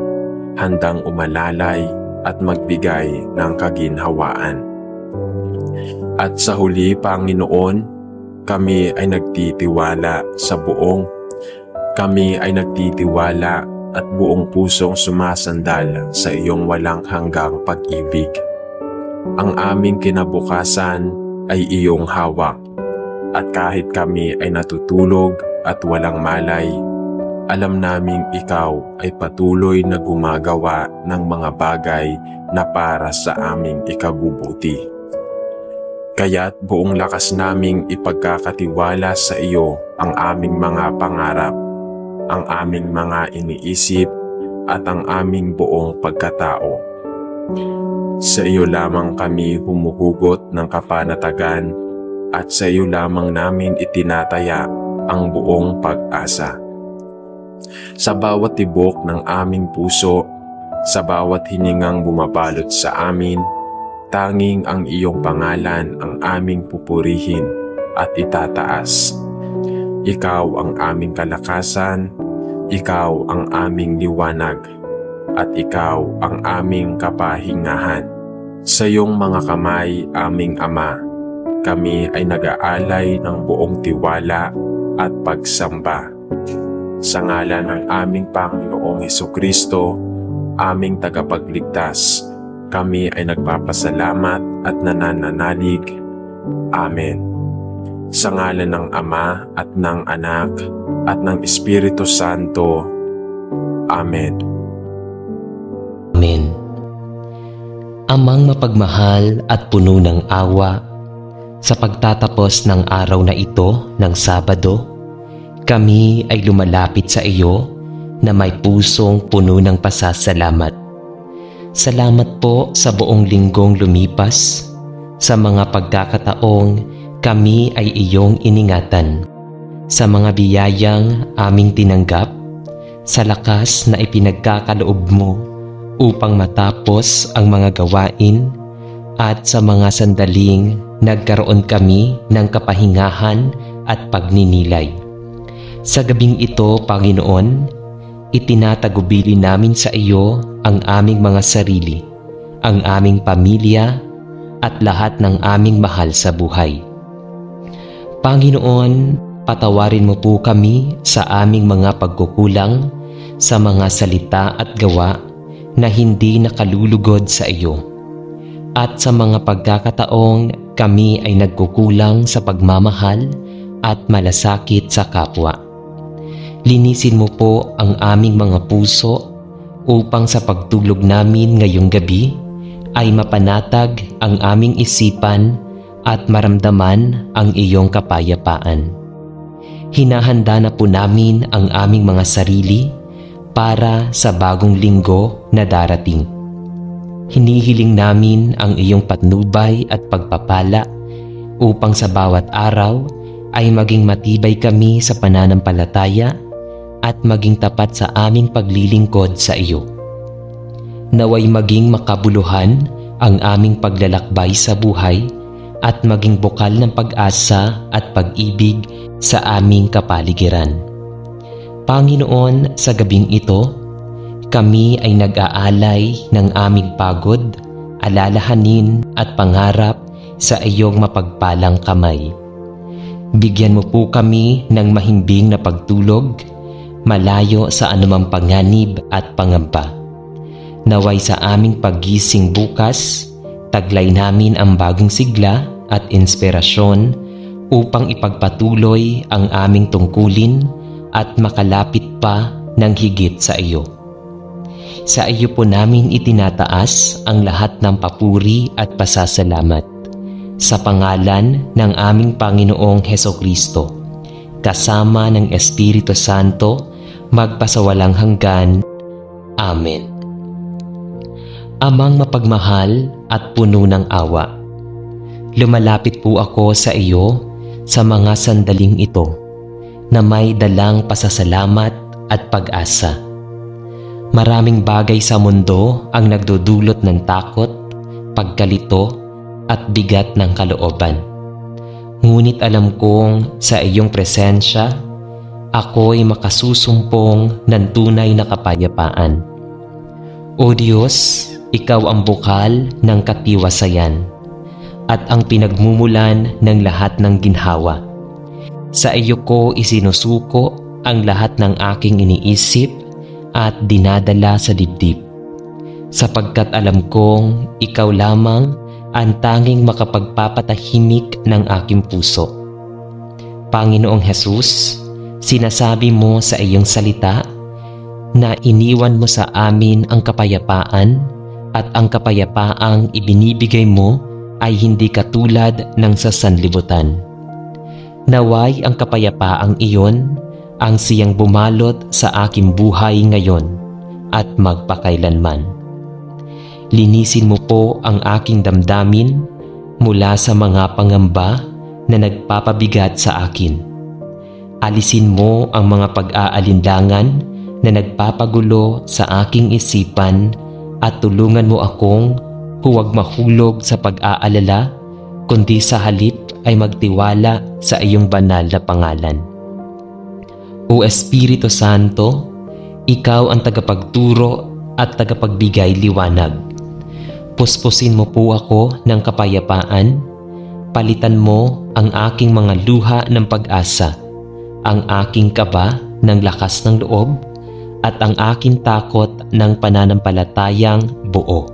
handang umalalay at magbigay ng kaginhawaan. At sa huli, Panginoon, kami ay nagtitiwala at buong pusong sumasandal sa iyong walang hanggang pag-ibig. Ang aming kinabukasan ay iyong hawak, at kahit kami ay natutulog at walang malay, alam naming ikaw ay patuloy na gumagawa ng mga bagay na para sa aming ikabubuti. Kaya't buong lakas naming ipagkakatiwala sa iyo ang aming mga pangarap, ang aming mga iniisip, at ang aming buong pagkatao. Sa iyo lamang kami humuhugot ng kapanatagan at sa iyo lamang namin itinataya ang buong pag-asa. Sa bawat tibok ng aming puso, sa bawat hiningang bumabalot sa amin, tanging ang iyong pangalan ang aming pupurihin at itataas. Ikaw ang aming kalakasan, ikaw ang aming liwanag, at ikaw ang aming kapahingahan. Sa iyong mga kamay, aming Ama, kami ay nag-aalay ng buong tiwala at pagsamba. Sa ngalan ng aming Panginoong Hesukristo, aming tagapagligtas, kami ay nagpapasalamat at nananalig. Amen. Sa ngalan ng Ama at ng Anak at ng Espiritu Santo. Amen. Amen. Amang mapagmahal at puno ng awa, sa pagtatapos ng araw na ito ng Sabado, kami ay lumalapit sa iyo na may pusong puno ng pasasalamat. Salamat po sa buong linggong lumipas, sa mga pagkakataong kami ay iyong iningatan, sa mga biyayang aming tinanggap, sa lakas na ipinagkakaloob mo upang matapos ang mga gawain, at sa mga sandaling nagkaroon kami ng kapahingahan at pagninilay. Sa gabing ito, Panginoon, itinatagubili namin sa iyo ang aming mga sarili, ang aming pamilya, at lahat ng aming mahal sa buhay. Panginoon, patawarin mo po kami sa aming mga pagkukulang, sa mga salita at gawa na hindi nakalulugod sa iyo, at sa mga pagkakataong kami ay nagkukulang sa pagmamahal at malasakit sa kapwa. Linisin mo po ang aming mga puso upang sa pagtulog namin ngayong gabi ay mapanatag ang aming isipan at maramdaman ang iyong kapayapaan. Hinahanda na po namin ang aming mga sarili para sa bagong linggo na darating. Hinihiling namin ang iyong patnubay at pagpapala upang sa bawat araw ay maging matibay kami sa pananampalataya at maging tapat sa aming paglilingkod sa iyo. Naway maging makabuluhan ang aming paglalakbay sa buhay at maging bukal ng pag-asa at pag-ibig sa aming kapaligiran. Panginoon, sa gabing ito, kami ay nag-aalay ng aming pagod, alalahanin at pangarap sa iyong mapagpalang kamay. Bigyan mo po kami ng mahimbing na pagtulog, malayo sa anumang panganib at pangamba. Naway sa aming paggising bukas, taglay namin ang bagong sigla at inspirasyon upang ipagpatuloy ang aming tungkulin at makalapit pa ng higit sa iyo. Sa iyo po namin itinataas ang lahat ng papuri at pasasalamat. Sa pangalan ng aming Panginoong Hesukristo, kasama ng Espiritu Santo, magpasawalang hanggan. Amen. Amang mapagmahal at puno ng awa, lumalapit po ako sa iyo sa mga sandaling ito na may dalang pasasalamat at pag-asa. Maraming bagay sa mundo ang nagdudulot ng takot, pagkalito, at bigat ng kalooban. Ngunit alam kong sa iyong presensya, ako'y makasusumpong ng tunay na kapayapaan. O Diyos, ikaw ang bukal ng katiwasayan at ang pinagmumulan ng lahat ng ginhawa. Sa iyo ko isinusuko ang lahat ng aking iniisip at dinadala sa dibdib, sapagkat alam kong ikaw lamang ang tanging makapagpapatahimik ng aking puso. Panginoong Hesus, sinasabi mo sa iyong salita na iniwan mo sa amin ang kapayapaan at ang kapayapaang ibinibigay mo ay hindi katulad ng sa sanlibutan. Naway ang kapayapaang iyon ang siyang bumalot sa aking buhay ngayon at magpakailanman. Linisin mo po ang aking damdamin mula sa mga pangamba na nagpapabigat sa akin. Alisin mo ang mga pag-aalinlangan na nagpapagulo sa aking isipan at tulungan mo akong huwag mahulog sa pag-aalala, kundi sa halip ay magtiwala sa iyong banal na pangalan. O Espiritu Santo, ikaw ang tagapagturo at tagapagbigay liwanag. Puspusin mo po ako ng kapayapaan Palitan mo ang aking mga luha ng pag-asa, ang aking kaba ng lakas ng loob, at ang aking takot ng pananampalatayang buo.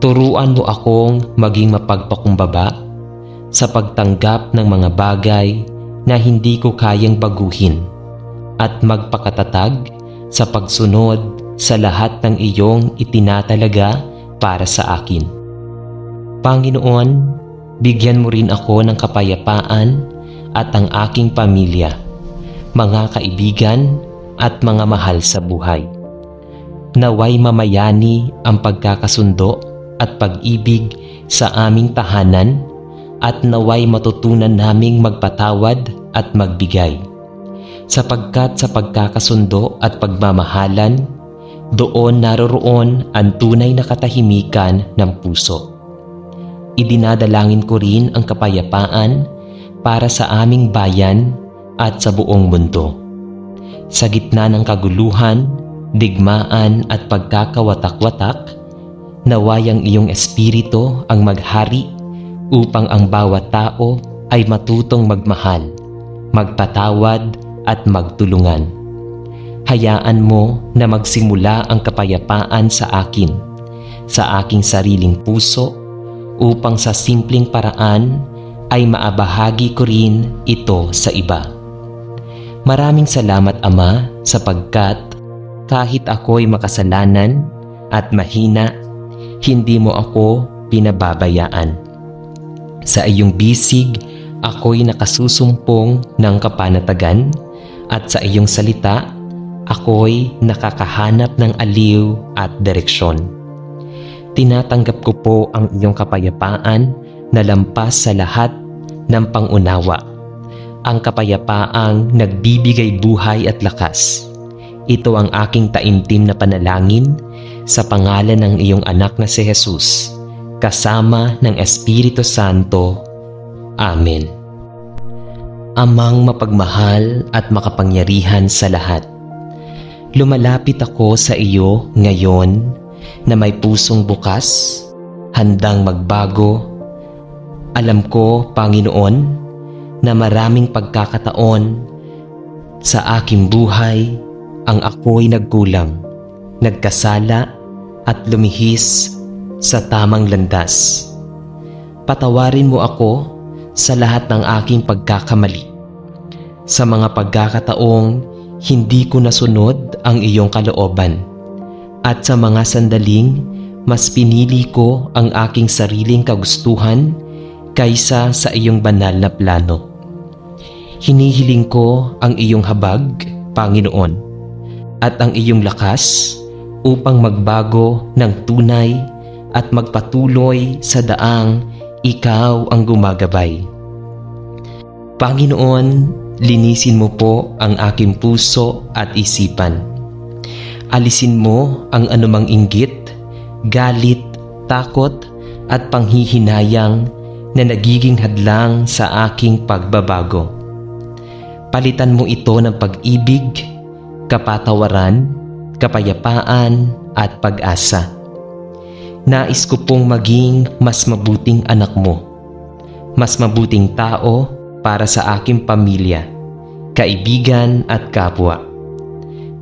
Turuan mo akong maging mapagpakumbaba sa pagtanggap ng mga bagay na hindi ko kayang baguhin at magpakatatag sa pagsunod sa lahat ng iyong itinatalaga para sa akin. Panginoon, bigyan mo rin ako ng kapayapaan at ang aking pamilya, mga kaibigan at mga mahal sa buhay. Naway mamayani ang pagkakasundo at pag-ibig sa aming tahanan at naway matutunan naming magpatawad at magbigay. Sapagkat sa pagkakasundo at pagmamahalan, doon naroroon ang tunay na katahimikan ng puso. Idinadalangin ko rin ang kapayapaan para sa aming bayan at sa buong mundo. Sa gitna ng kaguluhan, digmaan at pagkakawatak-watak, naway ang iyong espiritu ang maghari upang ang bawat tao ay matutong magmahal, magpatawad at magtulungan. Hayaan mo na magsimula ang kapayapaan sa akin, sa aking sariling puso, upang sa simpleng paraan ay maabahagi ko rin ito sa iba. Maraming salamat, Ama, sapagkat kahit ako'y makasalanan at mahina, hindi mo ako pinababayaan. Sa iyong bisig, ako'y nakasusumpong ng kapanatagan at sa iyong salita, ako'y nakakahanap ng aliw at direksyon. Tinatanggap ko po ang iyong kapayapaan na lampas sa lahat ng pangunawa. Ang kapayapaang nagbibigay buhay at lakas. Ito ang aking taimtim na panalangin sa pangalan ng iyong anak na si Jesus, kasama ng Espiritu Santo. Amen. Amang mapagmahal at makapangyarihan sa lahat, lumalapit ako sa iyo ngayon na may pusong bukas, handang magbago. Alam ko, Panginoon, na maraming pagkakataon sa aking buhay ang ako'y nagkulang, nagkasala at lumihis sa tamang landas. Patawarin mo ako sa lahat ng aking pagkakamali. Sa mga pagkakataong hindi ko nasunod ang iyong kalooban at sa mga sandaling mas pinili ko ang aking sariling kagustuhan kaysa sa iyong banal na plano. Hinihiling ko ang iyong habag, Panginoon, at ang iyong lakas upang magbago ng tunay at magpatuloy sa daang ikaw ang gumagabay. Panginoon, linisin mo po ang aking puso at isipan. Alisin mo ang anumang inggit, galit, takot at panghihinayang na nagiging hadlang sa aking pagbabago. Palitan mo ito ng pag-ibig, kapatawaran, kapayapaan at pag-asa. Nais ko pong maging mas mabuting anak mo, mas mabuting tao para sa aking pamilya, kaibigan at kapwa.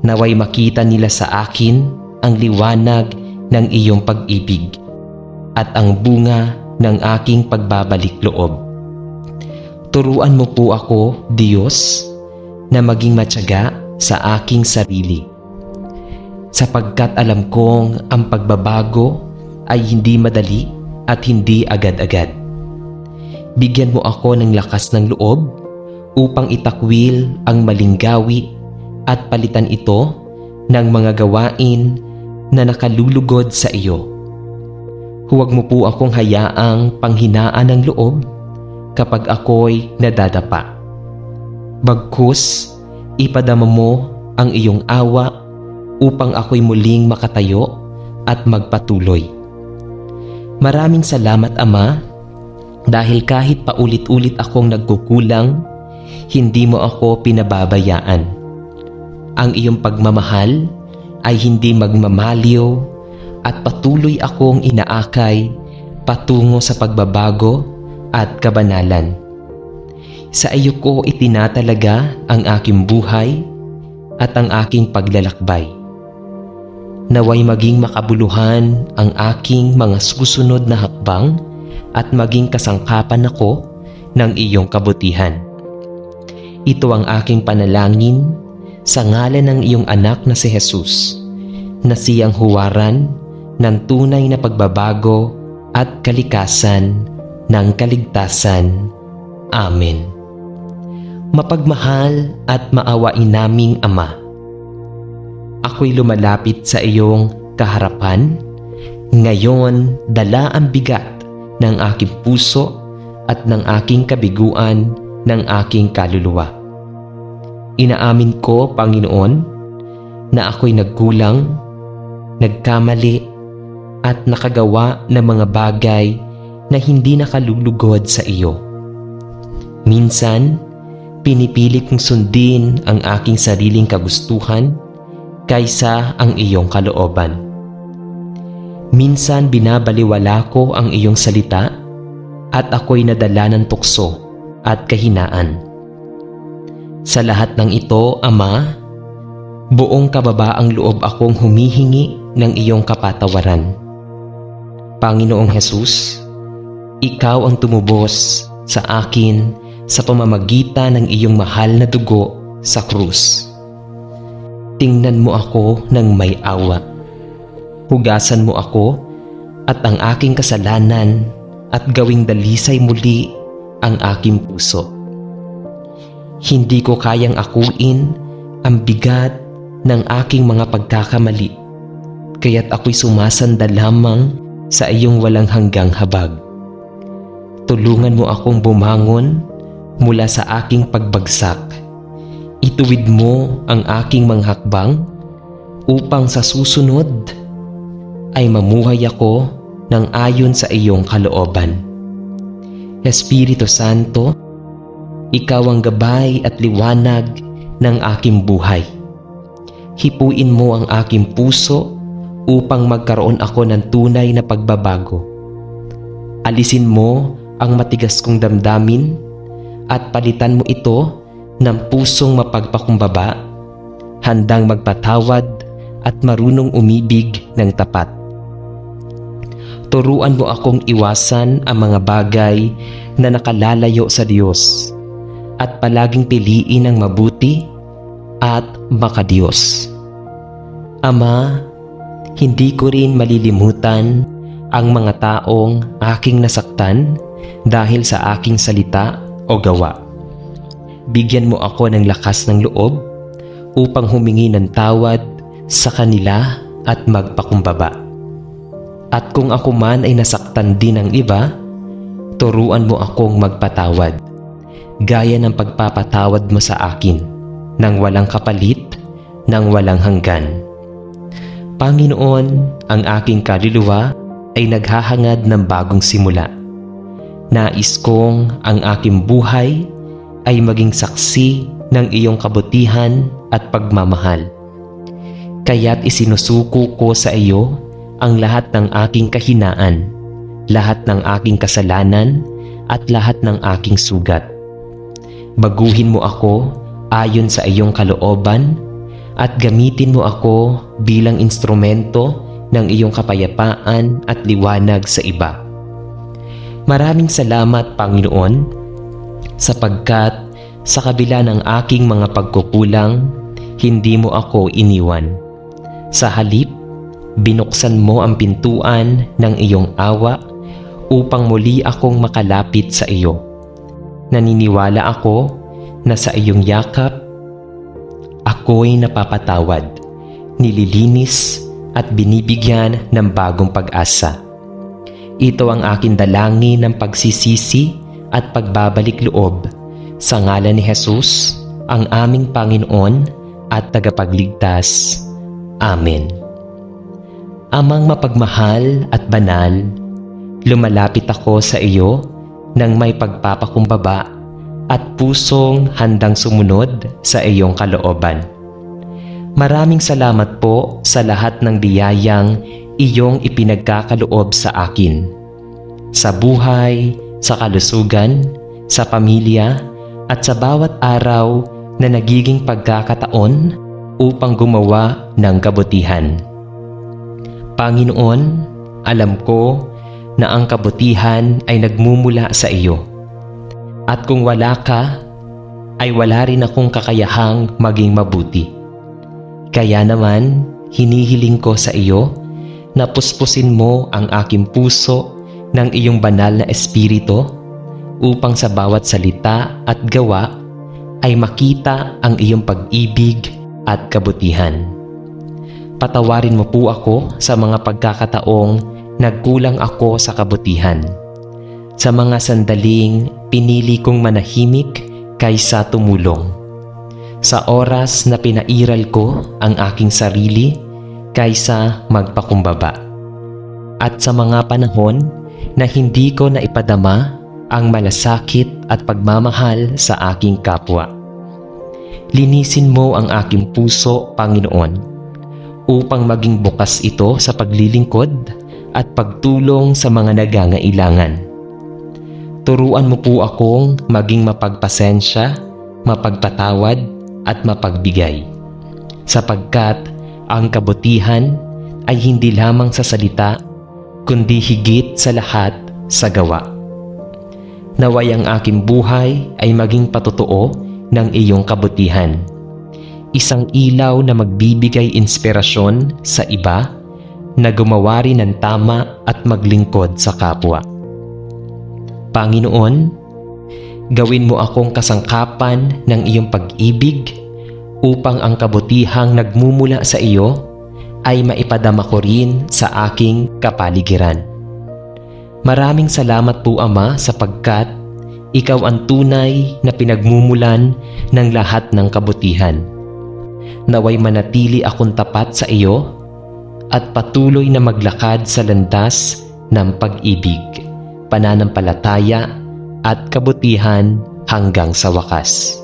Naway makita nila sa akin ang liwanag ng iyong pag-ibig at ang bunga ng aking pagbabalik loob. Turuan mo po ako, Diyos, na maging matyaga sa aking sarili, sapagkat alam kong ang pagbabago ay hindi madali at hindi agad-agad. Bigyan mo ako ng lakas ng loob upang itakwil ang maling gawi at palitan ito ng mga gawain na nakalulugod sa iyo. Huwag mo po akong hayaang panghinaan ng loob kapag ako'y nadadapa. Bagkus, ipadama mo ang iyong awa upang ako'y muling makatayo at magpatuloy. Maraming salamat, Ama, dahil kahit paulit-ulit akong nagkukulang, hindi mo ako pinababayaan. Ang iyong pagmamahal ay hindi magmamaliw at patuloy akong inaakay patungo sa pagbabago at kabanalan. Sa iyo ko itinatalaga ang aking buhay at ang aking paglalakbay. Naway maging makabuluhan ang aking mga susunod na hakbang at maging kasangkapan ako ng iyong kabutihan. Ito ang aking panalangin sa ngalan ng iyong anak na si Jesus, na siyang huwaran ng tunay na pagbabago at kalikasan ng kaligtasan. Amen. Mapagmahal at maawain naming Ama, ako'y lumalapit sa iyong kaharapan. Ngayon, dala ang bigat ng aking puso at ng aking kabiguan ng aking kaluluwa. Inaamin ko, Panginoon, na ako'y nagkulang, nagkamali, at nakagawa ng mga bagay na hindi nakalulugod sa iyo. Minsan, pinipili kong sundin ang aking sariling kagustuhan kaysa ang iyong kalooban. Minsan binabaliwala ko ang iyong salita at ako'y nadala ng tukso at kahinaan. Sa lahat ng ito, Ama, buong kababaang loob akong humihingi ng iyong kapatawaran. Panginoong Jesus, ikaw ang tumubos sa akin sa pamamagitan ng iyong mahal na dugo sa krus. Tingnan mo ako ng may awa. Hugasan mo ako at ang aking kasalanan at gawing dalisay muli ang aking puso. Hindi ko kayang akuin ang bigat ng aking mga pagkakamali, kaya't ako'y sumasanda lamang sa iyong walang hanggang habag. Tulungan mo akong bumangon mula sa aking pagbagsak. Ituwid mo ang aking mga hakbang upang sa susunod ay mamuhay ako ng ayon sa iyong kalooban. Espiritu Santo, ikaw ang gabay at liwanag ng aking buhay. Hipuin mo ang aking puso upang magkaroon ako ng tunay na pagbabago. Alisin mo ang matigas kong damdamin at palitan mo ito ng pusong mapagpakumbaba, handang magpatawad at marunong umibig ng tapat. Turuan mo akong iwasan ang mga bagay na nakalalayo sa Diyos at palaging piliin ang mabuti at makadiyos. Ama, hindi ko rin malilimutan ang mga taong aking nasaktan dahil sa aking salita o gawa. Bigyan mo ako ng lakas ng loob upang humingi ng tawad sa kanila at magpakumbaba. At kung ako man ay nasaktan din ng iba, turuan mo akong magpatawad, gaya ng pagpapatawad mo sa akin, nang walang kapalit, nang walang hanggan. Panginoon, ang aking kaluluwa ay naghahangad ng bagong simula. Nais kong ang aking buhay ay maging saksi ng iyong kabutihan at pagmamahal. Kaya't isinusuko ko sa iyo ang lahat ng aking kahinaan, lahat ng aking kasalanan, at lahat ng aking sugat. Baguhin mo ako ayon sa iyong kalooban at gamitin mo ako bilang instrumento ng iyong kapayapaan at liwanag sa iba. Maraming salamat, Panginoon, sapagkat sa kabila ng aking mga pagkukulang, hindi mo ako iniwan. Sa halip, binuksan mo ang pintuan ng iyong awa upang muli akong makalapit sa iyo. Naniniwala ako na sa iyong yakap, ako'y napapatawad, nililinis at binibigyan ng bagong pag-asa. Ito ang aking dalangin ng pagsisisi at pagbabalik loob sa ngalan ni Jesus, ang aming Panginoon at tagapagligtas. Amen. Amang mapagmahal at banal, lumalapit ako sa iyo ng may pagpapakumbaba at pusong handang sumunod sa iyong kalooban. Maraming salamat po sa lahat ng biyayang iyong ipinagkakaloob sa akin, sa buhay, sa kalusugan, sa pamilya, at sa bawat araw na nagiging pagkakataon upang gumawa ng kabutihan. Panginoon, alam ko na ang kabutihan ay nagmumula sa iyo. At kung wala ka, ay wala rin akong kakayahang maging mabuti. Kaya naman, hinihiling ko sa iyo na puspusin mo ang aking puso ng iyong banal na espiritu upang sa bawat salita at gawa ay makita ang iyong pag-ibig at kabutihan. Patawarin mo po ako sa mga pagkakataong nagkulang ako sa kabutihan. Sa mga sandaling pinili kong manahimik kaysa tumulong. Sa oras na pinairal ko ang aking sarili kaysa magpakumbaba. At sa mga panahon na hindi ko naipadama ang malasakit at pagmamahal sa aking kapwa. Linisin mo ang aking puso, Panginoon, upang maging bukas ito sa paglilingkod at pagtulong sa mga nangangailangan. Turuan mo po akong maging mapagpasensya, mapagpatawad at mapagbigay, sapagkat ang kabutihan ay hindi lamang sa salita, kundi higit sa lahat sa gawa. Naway ang aking buhay ay maging patotoo ng iyong kabutihan. Isang ilaw na magbibigay inspirasyon sa iba na gumawa rin ng tama at maglingkod sa kapwa. Panginoon, gawin mo akong kasangkapan ng iyong pag-ibig upang ang kabutihang nagmumula sa iyo ay maipadama ko rin sa aking kapaligiran. Maraming salamat po, Ama, sapagkat ikaw ang tunay na pinagmumulan ng lahat ng kabutihan. Naway manatili akong tapat sa iyo at patuloy na maglakad sa landas ng pag-ibig, pananampalataya at kabutihan hanggang sa wakas.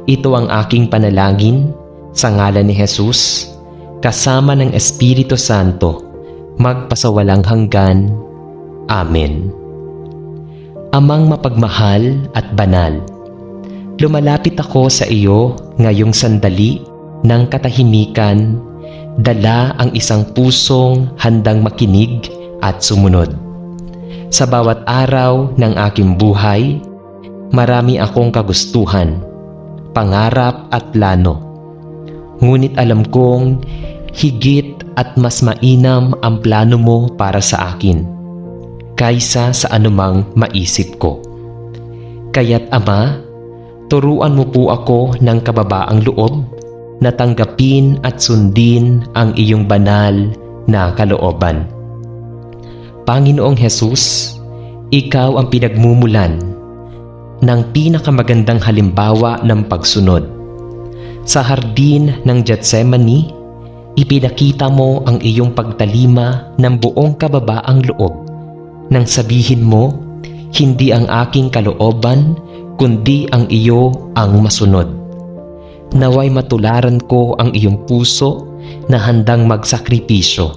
Ito ang aking panalangin sa ngalan ni Jesus, kasama ng Espiritu Santo, magpasawalang hanggan. Amen. Amang mapagmahal at banal, lumalapit ako sa iyo ngayong sandali ng katahimikan, dala ang isang pusong handang makinig at sumunod. Sa bawat araw ng aking buhay, marami akong kagustuhan, pangarap at plano. Ngunit alam kong higit at mas mainam ang plano mo para sa akin kaysa sa anumang maisip ko. Kaya't Ama, turuan mo po ako ng kababaang loob na tanggapin at sundin ang iyong banal na kalooban. Panginoong Jesus, ikaw ang pinagmumulan ng pinakamagandang halimbawa ng pagsunod. Sa hardin ng Getsemani, ipinakita mo ang iyong pagtalima ng buong kababaang loob nang sabihin mo, hindi ang aking kalooban, kundi ang iyo ang masunod. Naway matularan ko ang iyong puso na handang magsakripisyo,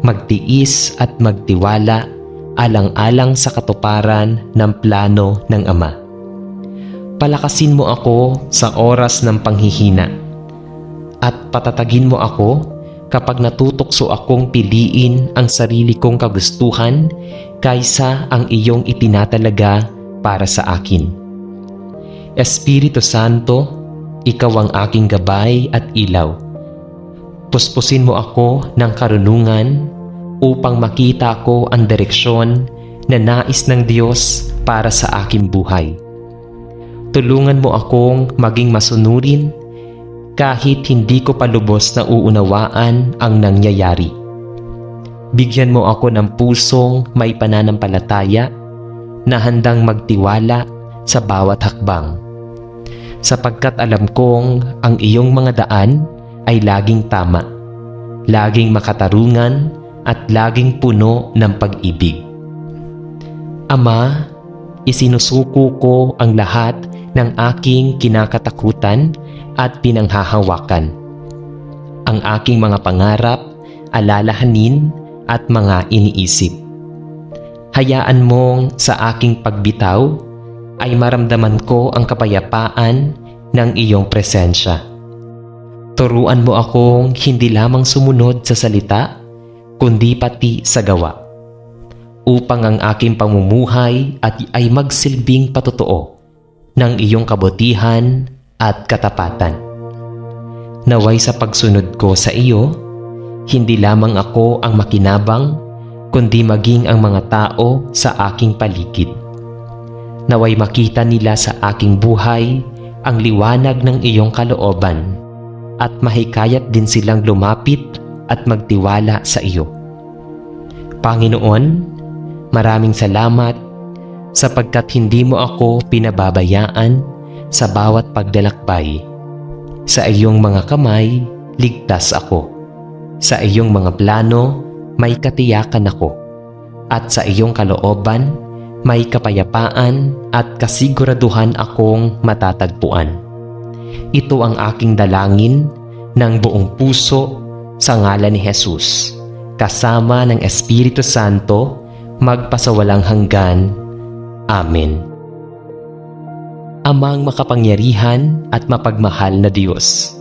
magtiis at magtiwala alang-alang sa katuparan ng plano ng Ama. Palakasin mo ako sa oras ng panghihina at patatagin mo ako kapag natutokso akong piliin ang sarili kong kagustuhan kaysa ang iyong itinatalaga para sa akin. Espiritu Santo, ikaw ang aking gabay at ilaw. Puspusin mo ako ng karunungan upang makita ko ang direksyon na nais ng Diyos para sa aking buhay. Tulungan mo akong maging masunurin kahit hindi ko pa lubos na uunawaan ang nangyayari. Bigyan mo ako ng pusong may pananampalataya na handang magtiwala sa bawat hakbang, sapagkat alam kong ang iyong mga daan ay laging tama, laging makatarungan at laging puno ng pag-ibig. Ama, isinusuko ko ang lahat ng aking kinakatakutan at pinanghahawakan, ang aking mga pangarap, alalahanin at mga iniisip. Hayaan mong sa aking pagbitaw ay maramdaman ko ang kapayapaan ng iyong presensya. Turuan mo akong hindi lamang sumunod sa salita, kundi pati sa gawa, upang ang aking pamumuhay ay magsilbing patotoo ng iyong kabutihan at katapatan. Naway sa pagsunod ko sa iyo, hindi lamang ako ang makinabang, kundi maging ang mga tao sa aking paligid. Naway makita nila sa aking buhay ang liwanag ng iyong kalooban at mahikayat din silang lumapit at magtiwala sa iyo. Panginoon, maraming salamat sapagkat hindi mo ako pinababayaan sa bawat paglalakbay. Sa iyong mga kamay, ligtas ako. Sa iyong mga plano, may katiyakan ako. At sa iyong kalooban, may kapayapaan at kasiguraduhan akong matatagpuan. Ito ang aking dalangin ng buong puso sa ngalan ni Jesus, kasama ng Espiritu Santo, magpasawalang hanggan. Amen. Amang makapangyarihan at mapagmahal na Diyos,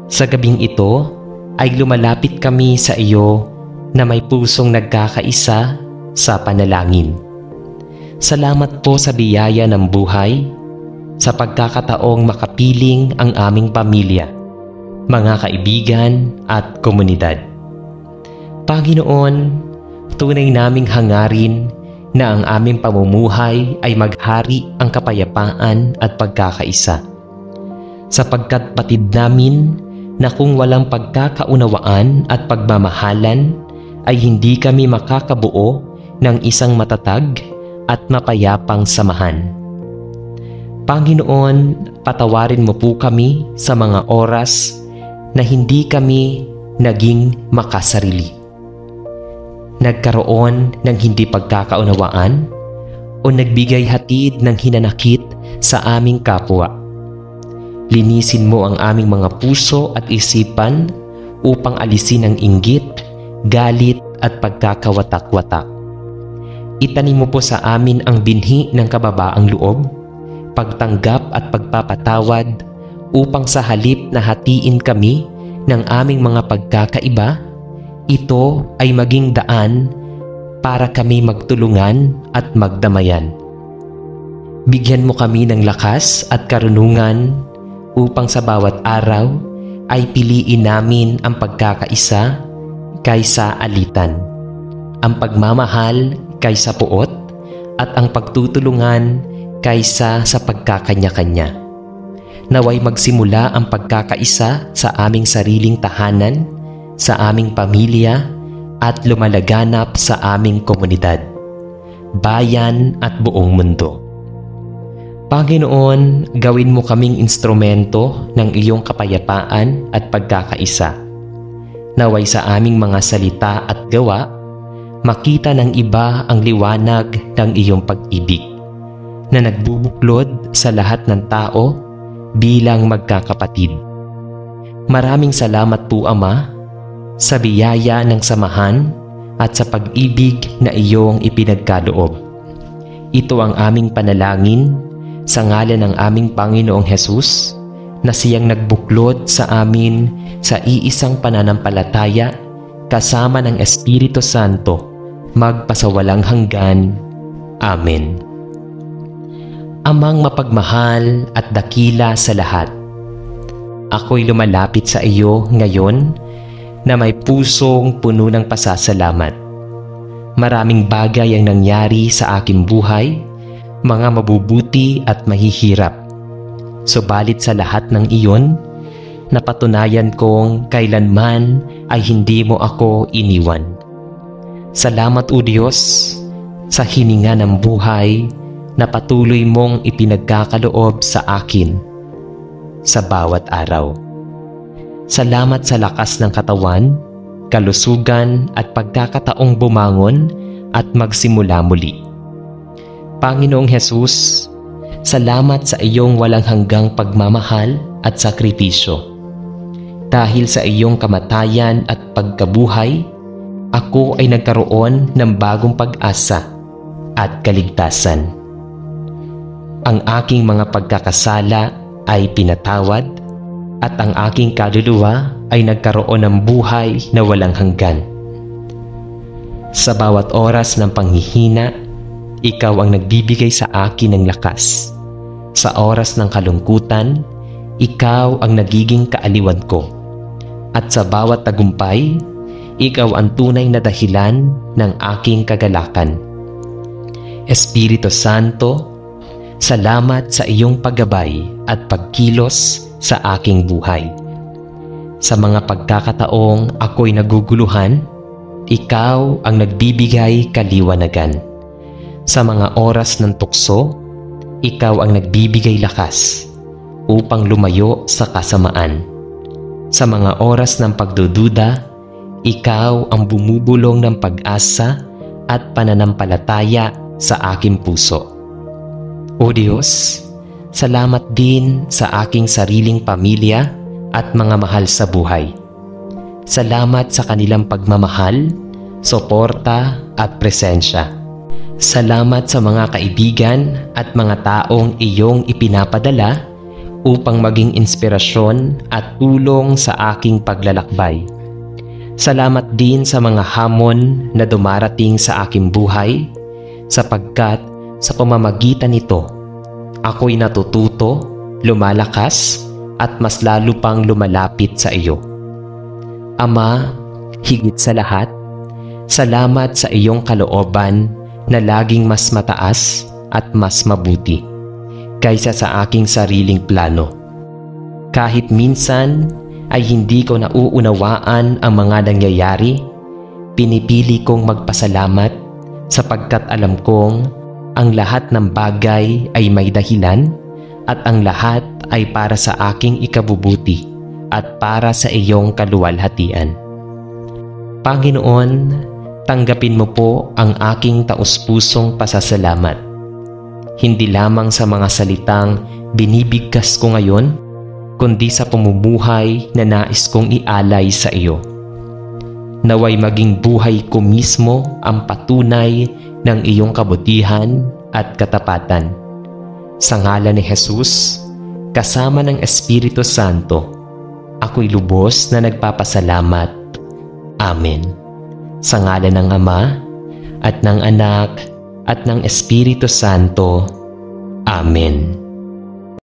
sa gabing ito ay lumalapit kami sa iyo na may pusong nagkakaisa sa panalangin. Salamat po sa biyaya ng buhay, sa pagkakataong makapiling ang aming pamilya, mga kaibigan at komunidad. Panginoon, tunay naming hangarin na ang aming pamumuhay ay maghari ang kapayapaan at pagkakaisa. Sapagkat batid namin na kung walang pagkakaunawaan at pagmamahalan, ay hindi kami makakabuo ng isang matatag at mapayapang samahan. Panginoon, patawarin mo po kami sa mga oras na hindi kami naging makasarili. Nagkaroon ng hindi pagkakaunawaan o nagbigay hatid ng hinanakit sa aming kapwa. Linisin mo ang aming mga puso at isipan upang alisin ang inggit, galit at pagkakawatak-watak. Itanim mo po sa amin ang binhi ng kababaang loob, pagtanggap at pagpapatawad upang sa halip na hatiin kami ng aming mga pagkakaiba, ito ay maging daan para kami magtulungan at magdamayan. Bigyan mo kami ng lakas at karunungan upang sa bawat araw ay piliin namin ang pagkakaisa kaysa alitan, ang pagmamahal kaysa puot, at ang pagtutulungan kaysa sa pagkakanya-kanya. Naway magsimula ang pagkakaisa sa aming sariling tahanan, sa aming pamilya, at lumalaganap sa aming komunidad, bayan at buong mundo. Panginoon, gawin mo kaming instrumento ng iyong kapayapaan at pagkakaisa. Naway sa aming mga salita at gawa, makita ng iba ang liwanag ng iyong pag-ibig na nagbubuklod sa lahat ng tao bilang magkakapatid. Maraming salamat po, Ama, sa biyaya ng samahan at sa pag-ibig na iyong ipinagkaloob. Ito ang aming panalangin sa ngalan ng aming Panginoong Hesus, na siyang nagbuklod sa amin sa iisang pananampalataya kasama ng Espiritu Santo, magpasawalang hanggan. Amen. Amang mapagmahal at dakila sa lahat, ako'y lumalapit sa iyo ngayon na may pusong puno ng pasasalamat. Maraming bagay ang nangyari sa aking buhay, mga mabubuti at mahihirap. Subalit sa lahat ng iyon, napatunayan kong kailanman ay hindi mo ako iniwan. Salamat o Diyos sa hininga ng buhay na patuloy mong ipinagkakaloob sa akin sa bawat araw. Salamat sa lakas ng katawan, kalusugan at pagkakataong bumangon at magsimula muli. Panginoong Hesus, salamat sa iyong walang hanggang pagmamahal at sakripisyo. Dahil sa iyong kamatayan at pagkabuhay, ako ay nagkaroon ng bagong pag-asa at kaligtasan. Ang aking mga pagkakasala ay pinatawad at ang aking kaluluwa ay nagkaroon ng buhay na walang hanggan. Sa bawat oras ng panghihina, ikaw ang nagbibigay sa akin ng lakas. Sa oras ng kalungkutan, ikaw ang nagiging kaaliwan ko. At sa bawat tagumpay, ikaw ang tunay na dahilan ng aking kagalakan. Espiritu Santo, salamat sa iyong paggabay at pagkilos sa aking buhay. Sa mga pagkakataong ako'y naguguluhan, ikaw ang nagbibigay kaliwanagan. Sa mga oras ng tukso, ikaw ang nagbibigay lakas upang lumayo sa kasamaan. Sa mga oras ng pagdududa, ikaw ang bumubulong ng pag-asa at pananampalataya sa aking puso. O Diyos, salamat din sa aking sariling pamilya at mga mahal sa buhay. Salamat sa kanilang pagmamahal, suporta at presensya. Salamat sa mga kaibigan at mga taong iyong ipinapadala upang maging inspirasyon at tulong sa aking paglalakbay. Salamat din sa mga hamon na dumarating sa aking buhay, sapagkat sa pamamagitan nito, ako'y natututo, lumalakas, at mas lalo pang lumalapit sa iyo. Ama, higit sa lahat, salamat sa iyong kalooban na laging mas mataas at mas mabuti kaysa sa aking sariling plano. Kahit minsan ay hindi ko nauunawaan ang mga nangyayari, pinipili kong magpasalamat sapagkat alam kong ang lahat ng bagay ay may dahilan at ang lahat ay para sa aking ikabubuti at para sa iyong kaluwalhatian. Panginoon, tanggapin mo po ang aking taus-pusong pasasalamat. Hindi lamang sa mga salitang binibigkas ko ngayon, kundi sa pamumuhay na nais kong ialay sa iyo. Naway maging buhay ko mismo ang patunay ng iyong kabutihan at katapatan. Sa ngalan ni Jesus, kasama ng Espiritu Santo, ako'y lubos na nagpapasalamat. Amen. Sa ngalan ng Ama, at ng Anak, at ng Espiritu Santo. Amen.